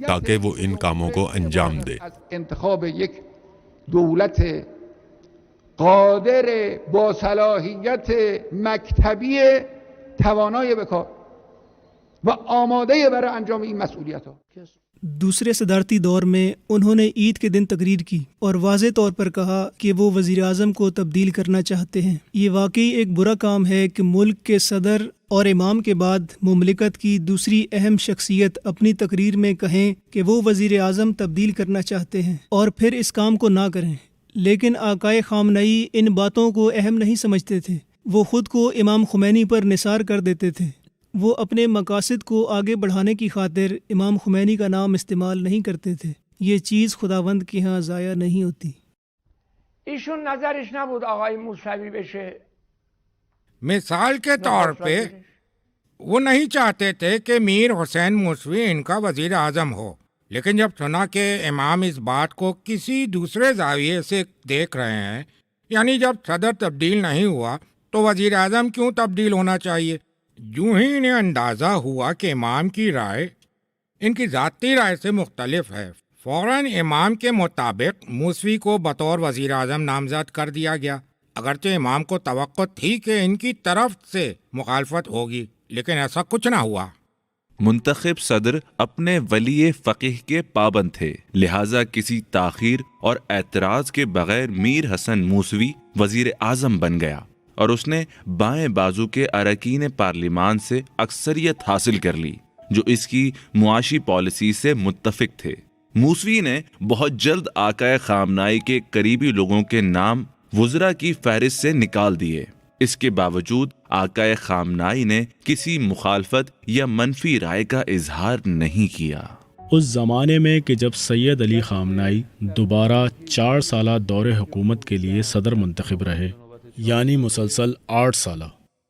تاکہ وہ ان کاموں کو انجام دے۔ انتخاب یک دولت قادر باصلاحیت مکتبی توانای بکار و آماده برای انجام این مسئولیت‌ها۔ دوسرے صدارتی دور میں انہوں نے عید کے دن تقریر کی اور واضح طور پر کہا کہ وہ وزیر اعظم کو تبدیل کرنا چاہتے ہیں۔ یہ واقعی ایک برا کام ہے کہ ملک کے صدر اور امام کے بعد مملکت کی دوسری اہم شخصیت اپنی تقریر میں کہیں کہ وہ وزیر اعظم تبدیل کرنا چاہتے ہیں اور پھر اس کام کو نہ کریں۔ لیکن آقائے خامنئی ان باتوں کو اہم نہیں سمجھتے تھے۔ وہ خود کو امام خمینی پر نثار کر دیتے تھے۔ وہ اپنے مقاصد کو آگے بڑھانے کی خاطر امام خمینی کا نام استعمال نہیں کرتے تھے۔ یہ چیز خداوند کے ہاں ضائع نہیں ہوتی۔ ایشون نظرش نبود آقای موسوی بشه۔ مثال کے طور پہ وہ نہیں چاہتے تھے کہ میر حسین موسوی ان کا وزیر اعظم ہو، لیکن جب سنا کہ امام اس بات کو کسی دوسرے زاویے سے دیکھ رہے ہیں، یعنی جب صدر تبدیل نہیں ہوا تو وزیر اعظم کیوں تبدیل ہونا چاہیے، یوں ہی انہیں اندازہ ہوا کہ امام کی رائے ان کی ذاتی رائے سے مختلف ہے، فوراً امام کے مطابق موسوی کو بطور وزیر اعظم نامزد کر دیا گیا۔ اگرچہ امام کو توقع تھی کہ ان کی طرف سے مخالفت ہوگی، لیکن ایسا کچھ نہ ہوا۔ منتخب صدر اپنے ولی فقیہ کے پابند تھے، لہٰذا کسی تاخیر اور اعتراض کے بغیر میر حسن موسوی وزیر اعظم بن گیا اور اس نے بائیں بازو کے اراکین پارلیمان سے اکثریت حاصل کر لی جو اس کی معاشی پالیسی سے متفق تھے۔ موسوی نے بہت جلد آقائے خامنائی کے قریبی لوگوں کے نام وزراء کی فہرست سے نکال دیے۔ اس کے باوجود آقائے خامنائی نے کسی مخالفت یا منفی رائے کا اظہار نہیں کیا۔ اس زمانے میں کہ جب سید علی خامنائی دوبارہ 4 سالہ دور حکومت کے لیے صدر منتخب رہے، یعنی مسلسل 8 سالہ،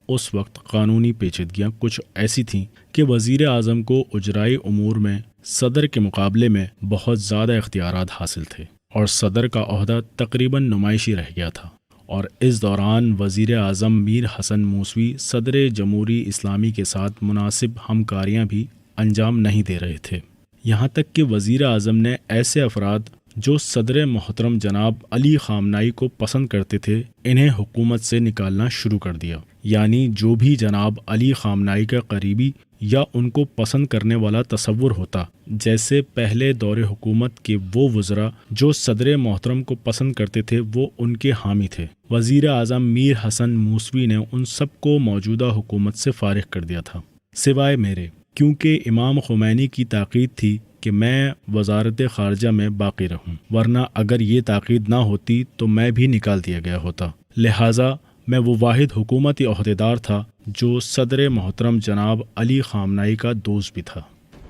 اس وقت قانونی پیچیدگیاں کچھ ایسی تھیں کہ وزیر اعظم کو اجرائی امور میں صدر کے مقابلے میں بہت زیادہ اختیارات حاصل تھے اور صدر کا عہدہ تقریباً نمائشی رہ گیا تھا، اور اس دوران وزیر اعظم میر حسن موسوی صدر جمہوری اسلامی کے ساتھ مناسب ہمکاریاں بھی انجام نہیں دے رہے تھے، یہاں تک کہ وزیر اعظم نے ایسے افراد جو صدر محترم جناب علی خامنائی کو پسند کرتے تھے انہیں حکومت سے نکالنا شروع کر دیا، یعنی جو بھی جناب علی خامنائی کا قریبی یا ان کو پسند کرنے والا تصور ہوتا، جیسے پہلے دور حکومت کے وہ وزراء جو صدر محترم کو پسند کرتے تھے وہ ان کے حامی تھے۔ وزیر اعظم میر حسن موسوی نے ان سب کو موجودہ حکومت سے فارغ کر دیا تھا، سوائے میرے، کیونکہ امام خمینی کی تاکید تھی کہ میں وزارت خارجہ میں باقی رہوں، ورنہ اگر یہ تاکید نہ ہوتی تو میں بھی نکال دیا گیا ہوتا، لہٰذا میں وہ واحد حکومتی عہدیدار تھا جو صدر محترم جناب علی خامنائی کا دوست بھی تھا۔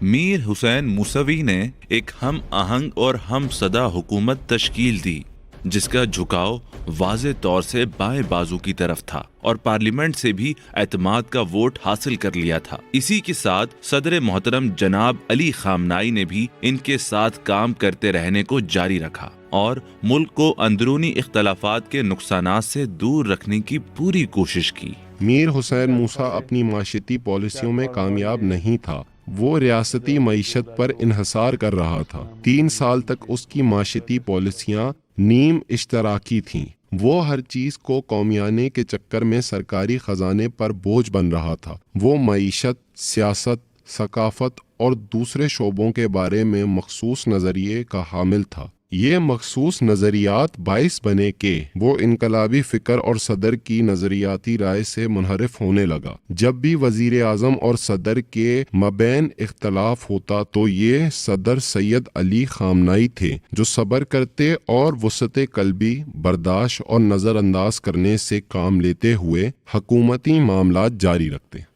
میر حسین موسوی نے ایک ہم آہنگ اور ہم صدا حکومت تشکیل دی جس کا جھکاؤ واضح طور سے بائیں بازو کی طرف تھا اور پارلیمنٹ سے بھی اعتماد کا ووٹ حاصل کر لیا تھا۔ اسی کے ساتھ صدر محترم جناب علی خامنائی نے بھی ان کے ساتھ کام کرتے رہنے کو جاری رکھا اور ملک کو اندرونی اختلافات کے نقصانات سے دور رکھنے کی پوری کوشش کی۔ میر حسین موسیٰ اپنی معاشیتی پالیسیوں میں کامیاب نہیں تھا، وہ ریاستی معیشت پر انحصار کر رہا تھا۔ 3 سال تک اس کی معاشیتی پالیسیاں نیم اشتراکی تھیں، وہ ہر چیز کو قومیانے کے چکر میں سرکاری خزانے پر بوجھ بن رہا تھا۔ وہ معیشت، سیاست، ثقافت اور دوسرے شعبوں کے بارے میں مخصوص نظریے کا حامل تھا۔ یہ مخصوص نظریات باعث بنے کہ وہ انقلابی فکر اور صدر کی نظریاتی رائے سے منحرف ہونے لگا۔ جب بھی وزیر اعظم اور صدر کے مابین اختلاف ہوتا تو یہ صدر سید علی خامنائی تھے جو صبر کرتے اور وسعت قلبی، برداشت اور نظر انداز کرنے سے کام لیتے ہوئے حکومتی معاملات جاری رکھتے۔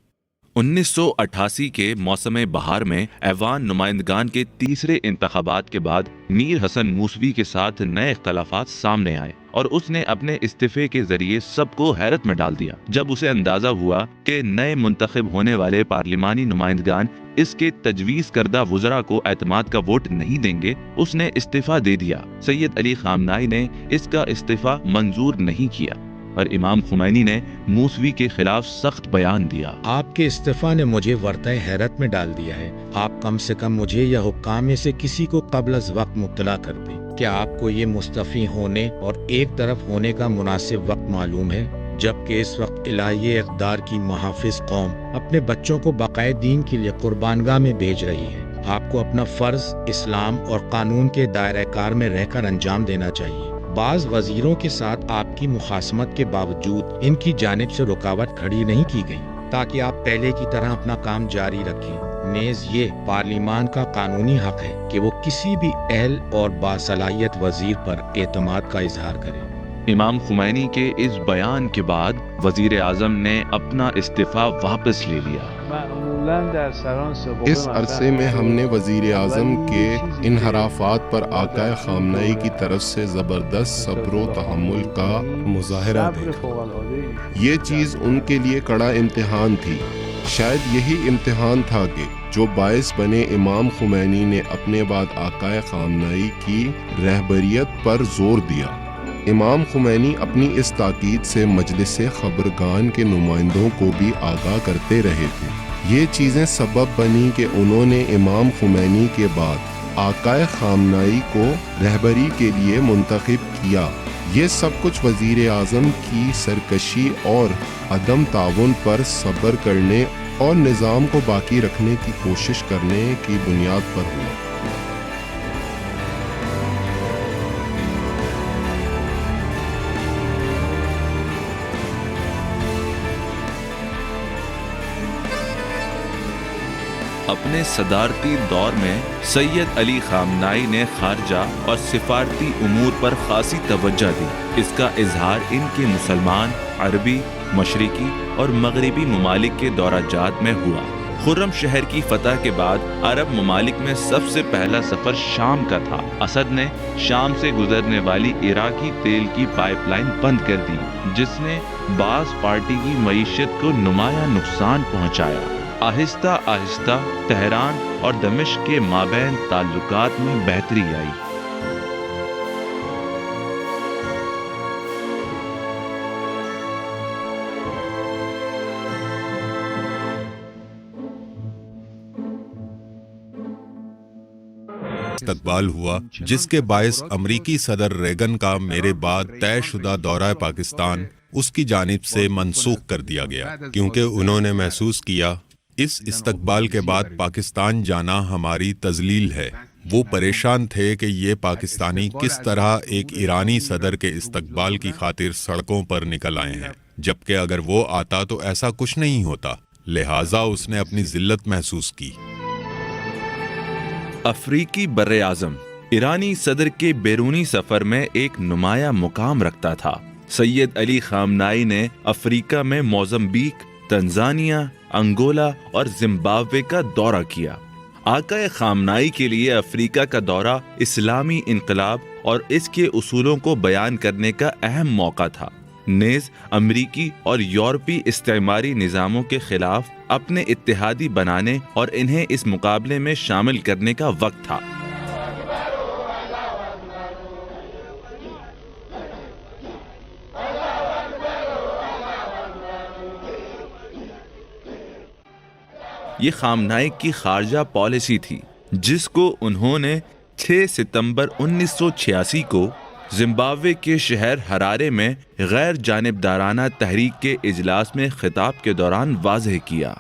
1988 کے موسم بہار میں ایوان نمائندگان کے تیسرے انتخابات کے بعد میر حسن موسوی کے ساتھ نئے اختلافات سامنے آئے اور اس نے اپنے استعفے کے ذریعے سب کو حیرت میں ڈال دیا۔ جب اسے اندازہ ہوا کہ نئے منتخب ہونے والے پارلیمانی نمائندگان اس کے تجویز کردہ وزراء کو اعتماد کا ووٹ نہیں دیں گے، اس نے استعفیٰ دے دیا۔ سید علی خامنائی نے اس کا استعفیٰ منظور نہیں کیا اور امام خمینی نے موسوی کے خلاف سخت بیان دیا۔ آپ کے استعفیٰ نے مجھے ورطہ حیرت میں ڈال دیا ہے۔ آپ کم سے کم مجھے یا حکام میں سے کسی کو قبل از وقت مطلع کر دیں۔ کیا آپ کو یہ مستعفی ہونے اور ایک طرف ہونے کا مناسب وقت معلوم ہے، جبکہ اس وقت الہی اقدار کی محافظ قوم اپنے بچوں کو بقائے دین کے لیے قربانگاہ میں بھیج رہی ہے؟ آپ کو اپنا فرض اسلام اور قانون کے دائرہ کار میں رہ کر انجام دینا چاہیے۔ بعض وزیروں کے ساتھ آپ کی مخاصمت کے باوجود ان کی جانب سے رکاوٹ کھڑی نہیں کی گئی تاکہ آپ پہلے کی طرح اپنا کام جاری رکھیں۔ نیز یہ پارلیمان کا قانونی حق ہے کہ وہ کسی بھی اہل اور باصلاحیت وزیر پر اعتماد کا اظہار کرے۔ امام خمینی کے اس بیان کے بعد وزیر اعظم نے اپنا استعفیٰ واپس لے لیا۔ اس عرصے میں ہم نے وزیر اعظم کے انحرافات پر آقا خامنائی کی طرف سے زبردست صبر و تحمل کا مظاہرہ دیکھا۔ یہ چیز ان کے لیے کڑا امتحان تھی۔ شاید یہی امتحان تھا کہ جو باعث بنے امام خمینی نے اپنے بعد آقائے خامنائی کی رہبریت پر زور دیا۔ امام خمینی اپنی اس تاکید سے مجلس خبرگان کے نمائندوں کو بھی آگاہ کرتے رہے تھے۔ یہ چیزیں سبب بنی کہ انہوں نے امام خمینی کے بعد آقائے خامنائی کو رہبری کے لیے منتخب کیا۔ یہ سب کچھ وزیر اعظم کی سرکشی اور عدم تعاون پر صبر کرنے اور نظام کو باقی رکھنے کی کوشش کرنے کی بنیاد پر ہوا۔ اپنے صدارتی دور میں سید علی خامنائی نے خارجہ اور سفارتی امور پر خاصی توجہ دی۔ اس کا اظہار ان کے مسلمان، عربی، مشرقی اور مغربی ممالک کے دورہ جات میں ہوا۔ خرم شہر کی فتح کے بعد عرب ممالک میں سب سے پہلا سفر شام کا تھا۔ اسد نے شام سے گزرنے والی عراقی تیل کی پائپ لائن بند کر دی، جس نے باعث پارٹی کی معیشت کو نمایاں نقصان پہنچایا۔ آہستہ آہستہ تہران اور دمشق کے مابین تعلقات میں بہتری آئی۔ استقبال ہوا جس کے باعث امریکی صدر ریگن کا میرے بعد طے شدہ دورہ پاکستان اس کی جانب سے منسوخ کر دیا گیا، کیونکہ انہوں نے محسوس کیا اس استقبال کے بعد پاکستان جانا ہماری تذلیل ہے۔ وہ پریشان تھے کہ یہ پاکستانی کس طرح ایک ایرانی صدر کے استقبال کی خاطر سڑکوں پر نکل آئے ہیں، جبکہ اگر وہ آتا تو ایسا کچھ نہیں ہوتا، لہٰذا اس نے اپنی ذلت محسوس کی۔ افریقی براعظم ایرانی صدر کے بیرونی سفر میں ایک نمایاں مقام رکھتا تھا۔ سید علی خامنائی نے افریقہ میں موزمبیق، تنزانیہ، انگولا اور زمبابوے کا دورہ کیا۔ آقائے خامنائی کے لیے افریقہ کا دورہ اسلامی انقلاب اور اس کے اصولوں کو بیان کرنے کا اہم موقع تھا، نیز امریکی اور یورپی استعماری نظاموں کے خلاف اپنے اتحادی بنانے اور انہیں اس مقابلے میں شامل کرنے کا وقت تھا۔ یہ خامنائی کی خارجہ پالیسی تھی، جس کو انہوں نے 6 ستمبر 1986 کو زمبابوے کے شہر ہرارے میں غیر جانبدارانہ تحریک کے اجلاس میں خطاب کے دوران واضح کیا۔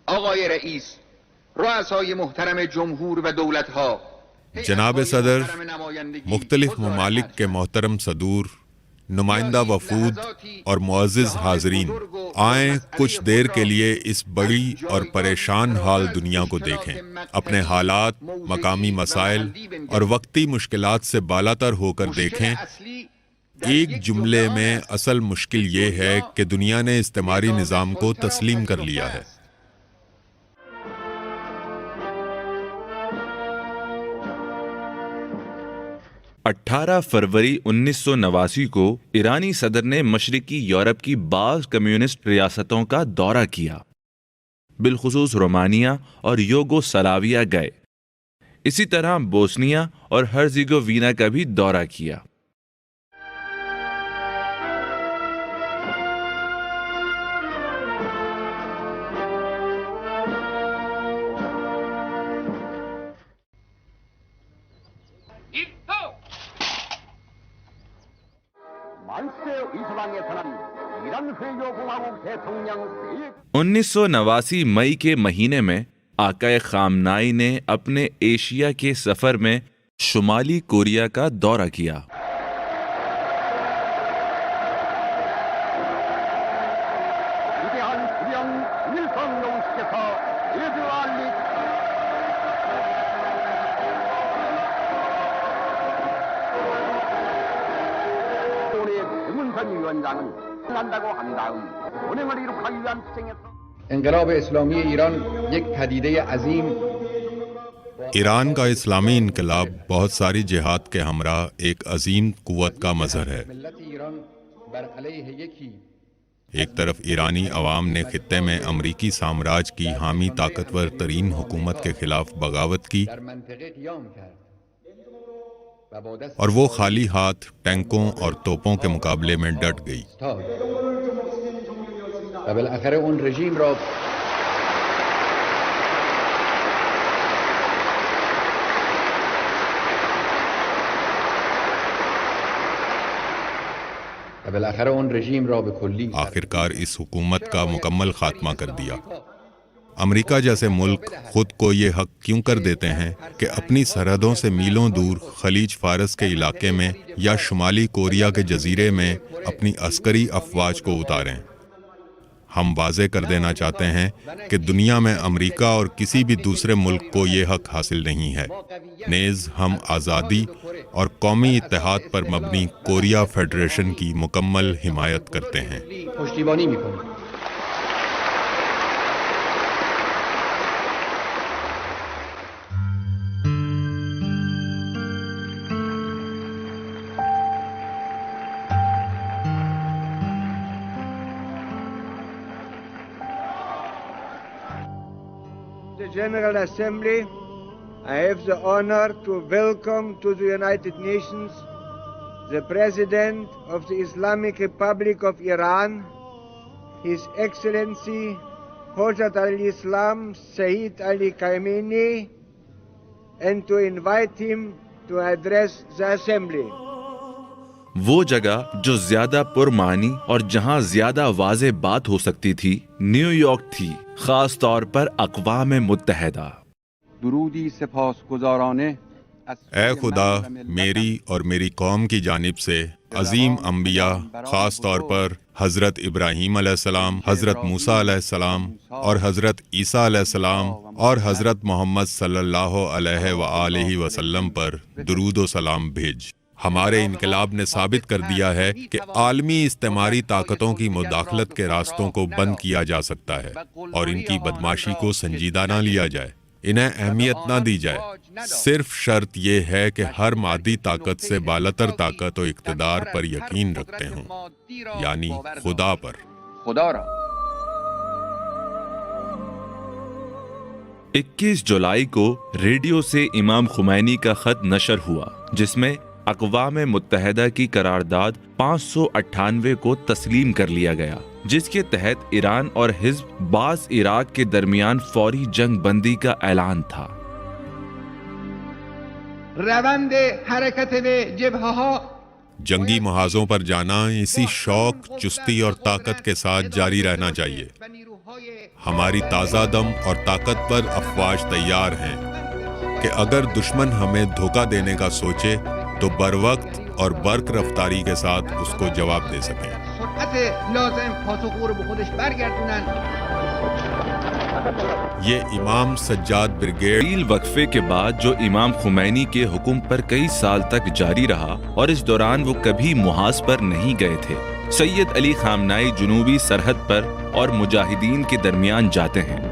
آقای رئیس، رؤسای محترم جمهور و دولتها، جناب صدر، مختلف ممالک کے محترم صدور، نمائندہ وفود اور معزز حاضرین، آئیں کچھ دیر کے لیے اس بڑی اور پریشان حال دنیا کو دیکھیں، اپنے حالات، مقامی مسائل اور وقتی مشکلات سے بالاتر ہو کر دیکھیں۔ ایک جملے میں اصل مشکل یہ ہے کہ دنیا نے استعماری نظام کو تسلیم کر لیا ہے۔ 18 فروری 1989 کو ایرانی صدر نے مشرقی یورپ کی بعض کمیونسٹ ریاستوں کا دورہ کیا، بالخصوص رومانیہ اور یوگوسلاویہ گئے۔ اسی طرح بوسنیا اور ہرزیگووینا کا بھی دورہ کیا۔ انیس سو 89 مئی کے مہینے میں آقائے خامنائی نے اپنے ایشیا کے سفر میں شمالی کوریا کا دورہ کیا۔ انقلاب اسلامی ایران یک پدیده عظیم ایران کا اسلامی انقلاب بہت ساری جہاد کے ہمراہ ایک عظیم قوت کا مظہر ہے۔ ایک طرف ایرانی عوام نے خطے میں امریکی سامراج کی حامی طاقتور ترین حکومت کے خلاف بغاوت کی اور وہ خالی ہاتھ ٹینکوں اور توپوں کے مقابلے میں ڈٹ گئی۔ آخرکار اس حکومت کا مکمل خاتمہ کر دیا۔ امریکہ جیسے ملک خود کو یہ حق کیوں کر دیتے ہیں کہ اپنی سرحدوں سے میلوں دور خلیج فارس کے علاقے میں یا شمالی کوریا کے جزیرے میں اپنی عسکری افواج کو اتاریں؟ ہم واضح کر دینا چاہتے ہیں کہ دنیا میں امریکہ اور کسی بھی دوسرے ملک کو یہ حق حاصل نہیں ہے۔ نیز ہم آزادی اور قومی اتحاد پر مبنی کوریا فیڈریشن کی مکمل حمایت کرتے ہیں۔ General Assembly, I have the honor to welcome to the United Nations the President of the Islamic Republic of Iran, His Excellency Hojat al-Islam Sayyid Ali Khamenei, and to invite him to address the Assembly. وہ جگہ جو زیادہ پرمعنی اور جہاں زیادہ واضح بات ہو سکتی تھی نیو یارک تھی، خاص طور پر اقوام متحدہ۔ درودی سپاسگزارانه اے خدا، میری اور میری قوم کی جانب سے عظیم انبیاء، خاص طور پر حضرت ابراہیم علیہ السلام، حضرت موسیٰ علیہ السلام اور حضرت عیسیٰ علیہ السلام اور حضرت محمد صلی اللہ علیہ وآلہ وسلم پر درود و سلام بھیج۔ ہمارے انقلاب نے ثابت کر دیا ہے کہ عالمی استعماری طاقتوں کی مداخلت کے راستوں کو بند کیا جا سکتا ہے اور ان کی بدماشی کو سنجیدہ نہ لیا جائے، انہیں اہمیت نہ دی جائے۔ صرف شرط یہ ہے کہ ہر مادی طاقت سے بالاتر طاقت و اقتدار پر یقین رکھتے ہوں، یعنی خدا پر۔ 21 جولائی کو ریڈیو سے امام خمینی کا خط نشر ہوا، جس میں اقوام متحدہ کی قرارداد 598 کو تسلیم کر لیا گیا، جس کے تحت ایران اور حزب باس عراق کے درمیان فوری جنگ بندی کا اعلان تھا۔ روند حرکت جبهه‌ها جنگی محاذوں پر جانا اسی شوق، چستی اور طاقت کے ساتھ جاری رہنا چاہیے۔ ہماری تازہ دم اور طاقتور افواج تیار ہیں کہ اگر دشمن ہمیں دھوکہ دینے کا سوچے تو بر وقت اور برق رفتاری کے ساتھ اس کو جواب دے سکیں۔ یہ امام سجاد بریگیڈ طویل وقفے کے بعد جو امام خمینی کے حکم پر کئی سال تک جاری رہا، اور اس دوران وہ کبھی محاذ پر نہیں گئے تھے۔ سید علی خامنائی جنوبی سرحد پر اور مجاہدین کے درمیان جاتے ہیں۔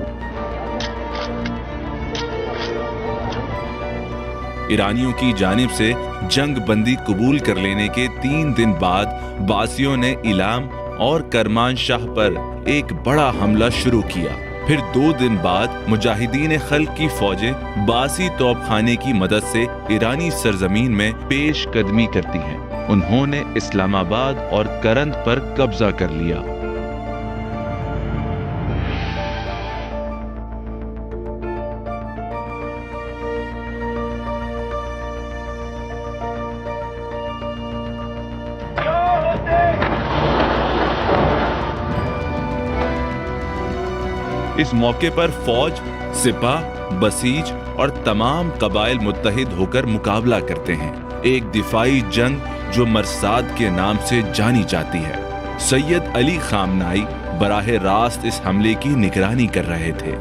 ایرانیوں کی جانب سے جنگ بندی قبول کر لینے کے 3 دن بعد باسیوں نے ایلام اور کرمان شاہ پر ایک بڑا حملہ شروع کیا۔ پھر 2 دن بعد مجاہدین خلق کی فوجیں باسی توپ خانے کی مدد سے ایرانی سرزمین میں پیش قدمی کرتی ہیں۔ انہوں نے اسلام آباد اور کرند پر قبضہ کر لیا۔ اس موقع پر فوج، سپاہ، بسیج اور تمام قبائل متحد ہو کر مقابلہ کرتے ہیں، ایک دفاعی جنگ جو مرصاد کے نام سے جانی جاتی ہے۔ سید علی خامنائی براہ راست اس حملے کی نگرانی کر رہے تھے۔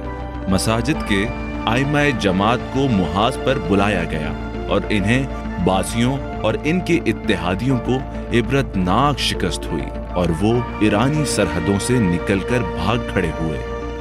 مساجد کے ائمہ جماعت کو محاذ پر بلایا گیا اور انہیں باسیوں اور ان کے اتحادیوں کو عبرتناک شکست ہوئی اور وہ ایرانی سرحدوں سے نکل کر بھاگ کھڑے ہوئے۔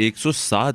107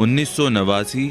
1989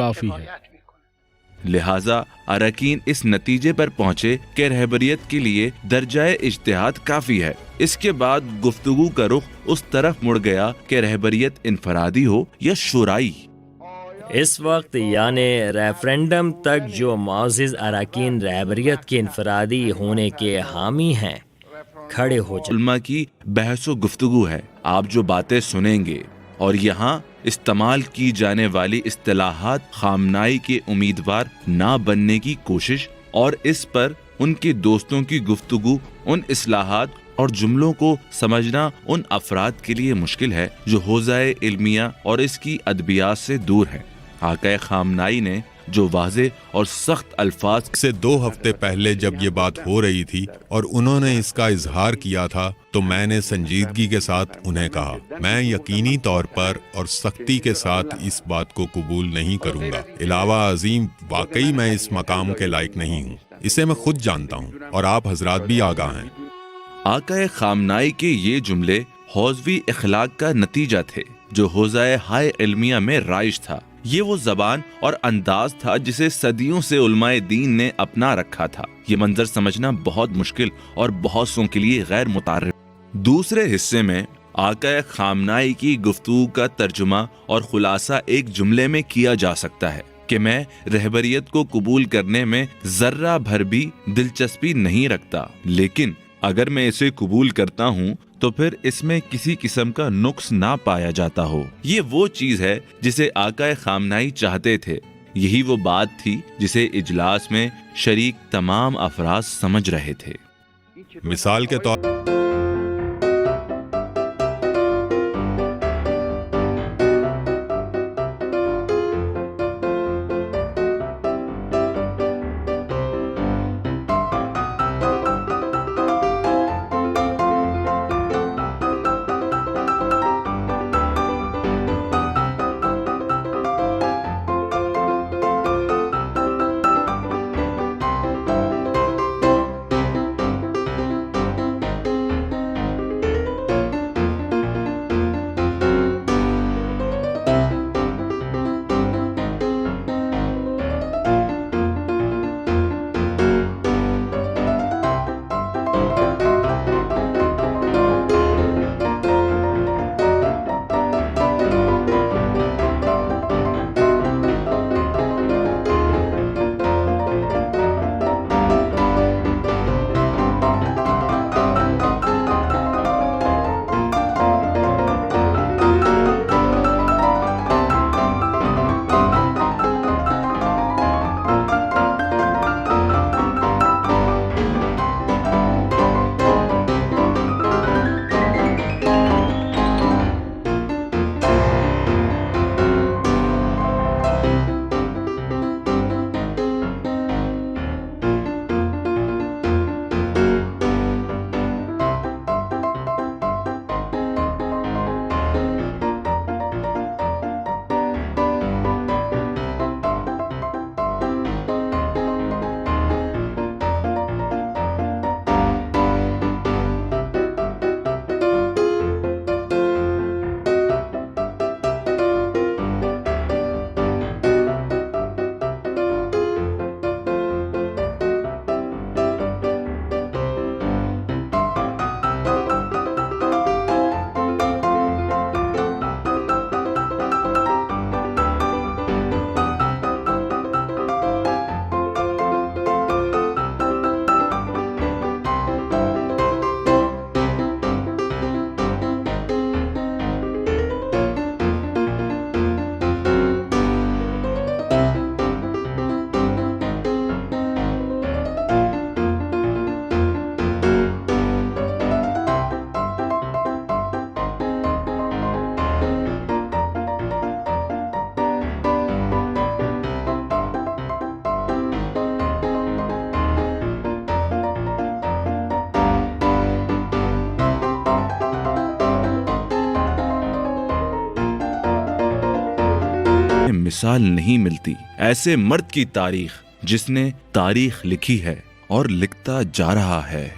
کافی ہے۔ لہٰذا اراکین اس نتیجے پر پہنچے کہ رہبریت کے لیے درجہ اجتہاد کافی ہے۔ اس کے بعد گفتگو کا رخ اس طرف مڑ گیا کہ رہبریت انفرادی ہو یا شورائی۔ اس وقت یعنی ریفرنڈم تک جو معزز اراکین رہبریت کے انفرادی ہونے کے حامی ہیں کھڑے ہو جائیں۔ علماء کی بحث و گفتگو ہے، آپ جو باتیں سنیں گے، اور یہاں استعمال کی جانے والی اصطلاحات خامنائی کے امیدوار نہ بننے کی کوشش اور اس پر ان کے دوستوں کی گفتگو ان اصلاحات اور جملوں کو سمجھنا ان افراد کے لیے مشکل ہے جو حوزہ علمیہ اور اس کی ادبیات سے دور ہیں۔ آقا خامنائی نے جو واضح اور سخت الفاظ سے 2 ہفتے پہلے جب یہ بات ہو رہی تھی اور انہوں نے اس کا اظہار کیا تھا تو میں نے سنجیدگی کے ساتھ انہیں کہا، میں یقینی طور پر اور سختی کے ساتھ اس بات کو قبول نہیں کروں گا۔ علاوہ عظیم واقعی میں اس مقام کے لائق نہیں ہوں، اسے میں خود جانتا ہوں اور آپ حضرات بھی آگاہ ہیں۔ آقا خامنائی کے یہ جملے حوزوی اخلاق کا نتیجہ تھے جو حوزہ ہائے علمیہ میں رائج تھا۔ یہ وہ زبان اور انداز تھا جسے صدیوں سے علماء دین نے اپنا رکھا تھا۔ یہ منظر سمجھنا بہت مشکل اور بہت سوں کے لیے غیر متعارف۔ دوسرے حصے میں آقا خامنائی کی گفتگو کا ترجمہ اور خلاصہ ایک جملے میں کیا جا سکتا ہے کہ میں رہبریت کو قبول کرنے میں ذرہ بھر بھی دلچسپی نہیں رکھتا، لیکن اگر میں اسے قبول کرتا ہوں تو پھر اس میں کسی قسم کا نقص نہ پایا جاتا ہو۔ یہ وہ چیز ہے جسے آقا خامنائی چاہتے تھے۔ یہی وہ بات تھی جسے اجلاس میں شریک تمام افراد سمجھ رہے تھے۔ مثال کے طور مثال نہیں ملتی ایسے مرد کی تاریخ جس نے تاریخ لکھی ہے اور لکھتا جا رہا ہے۔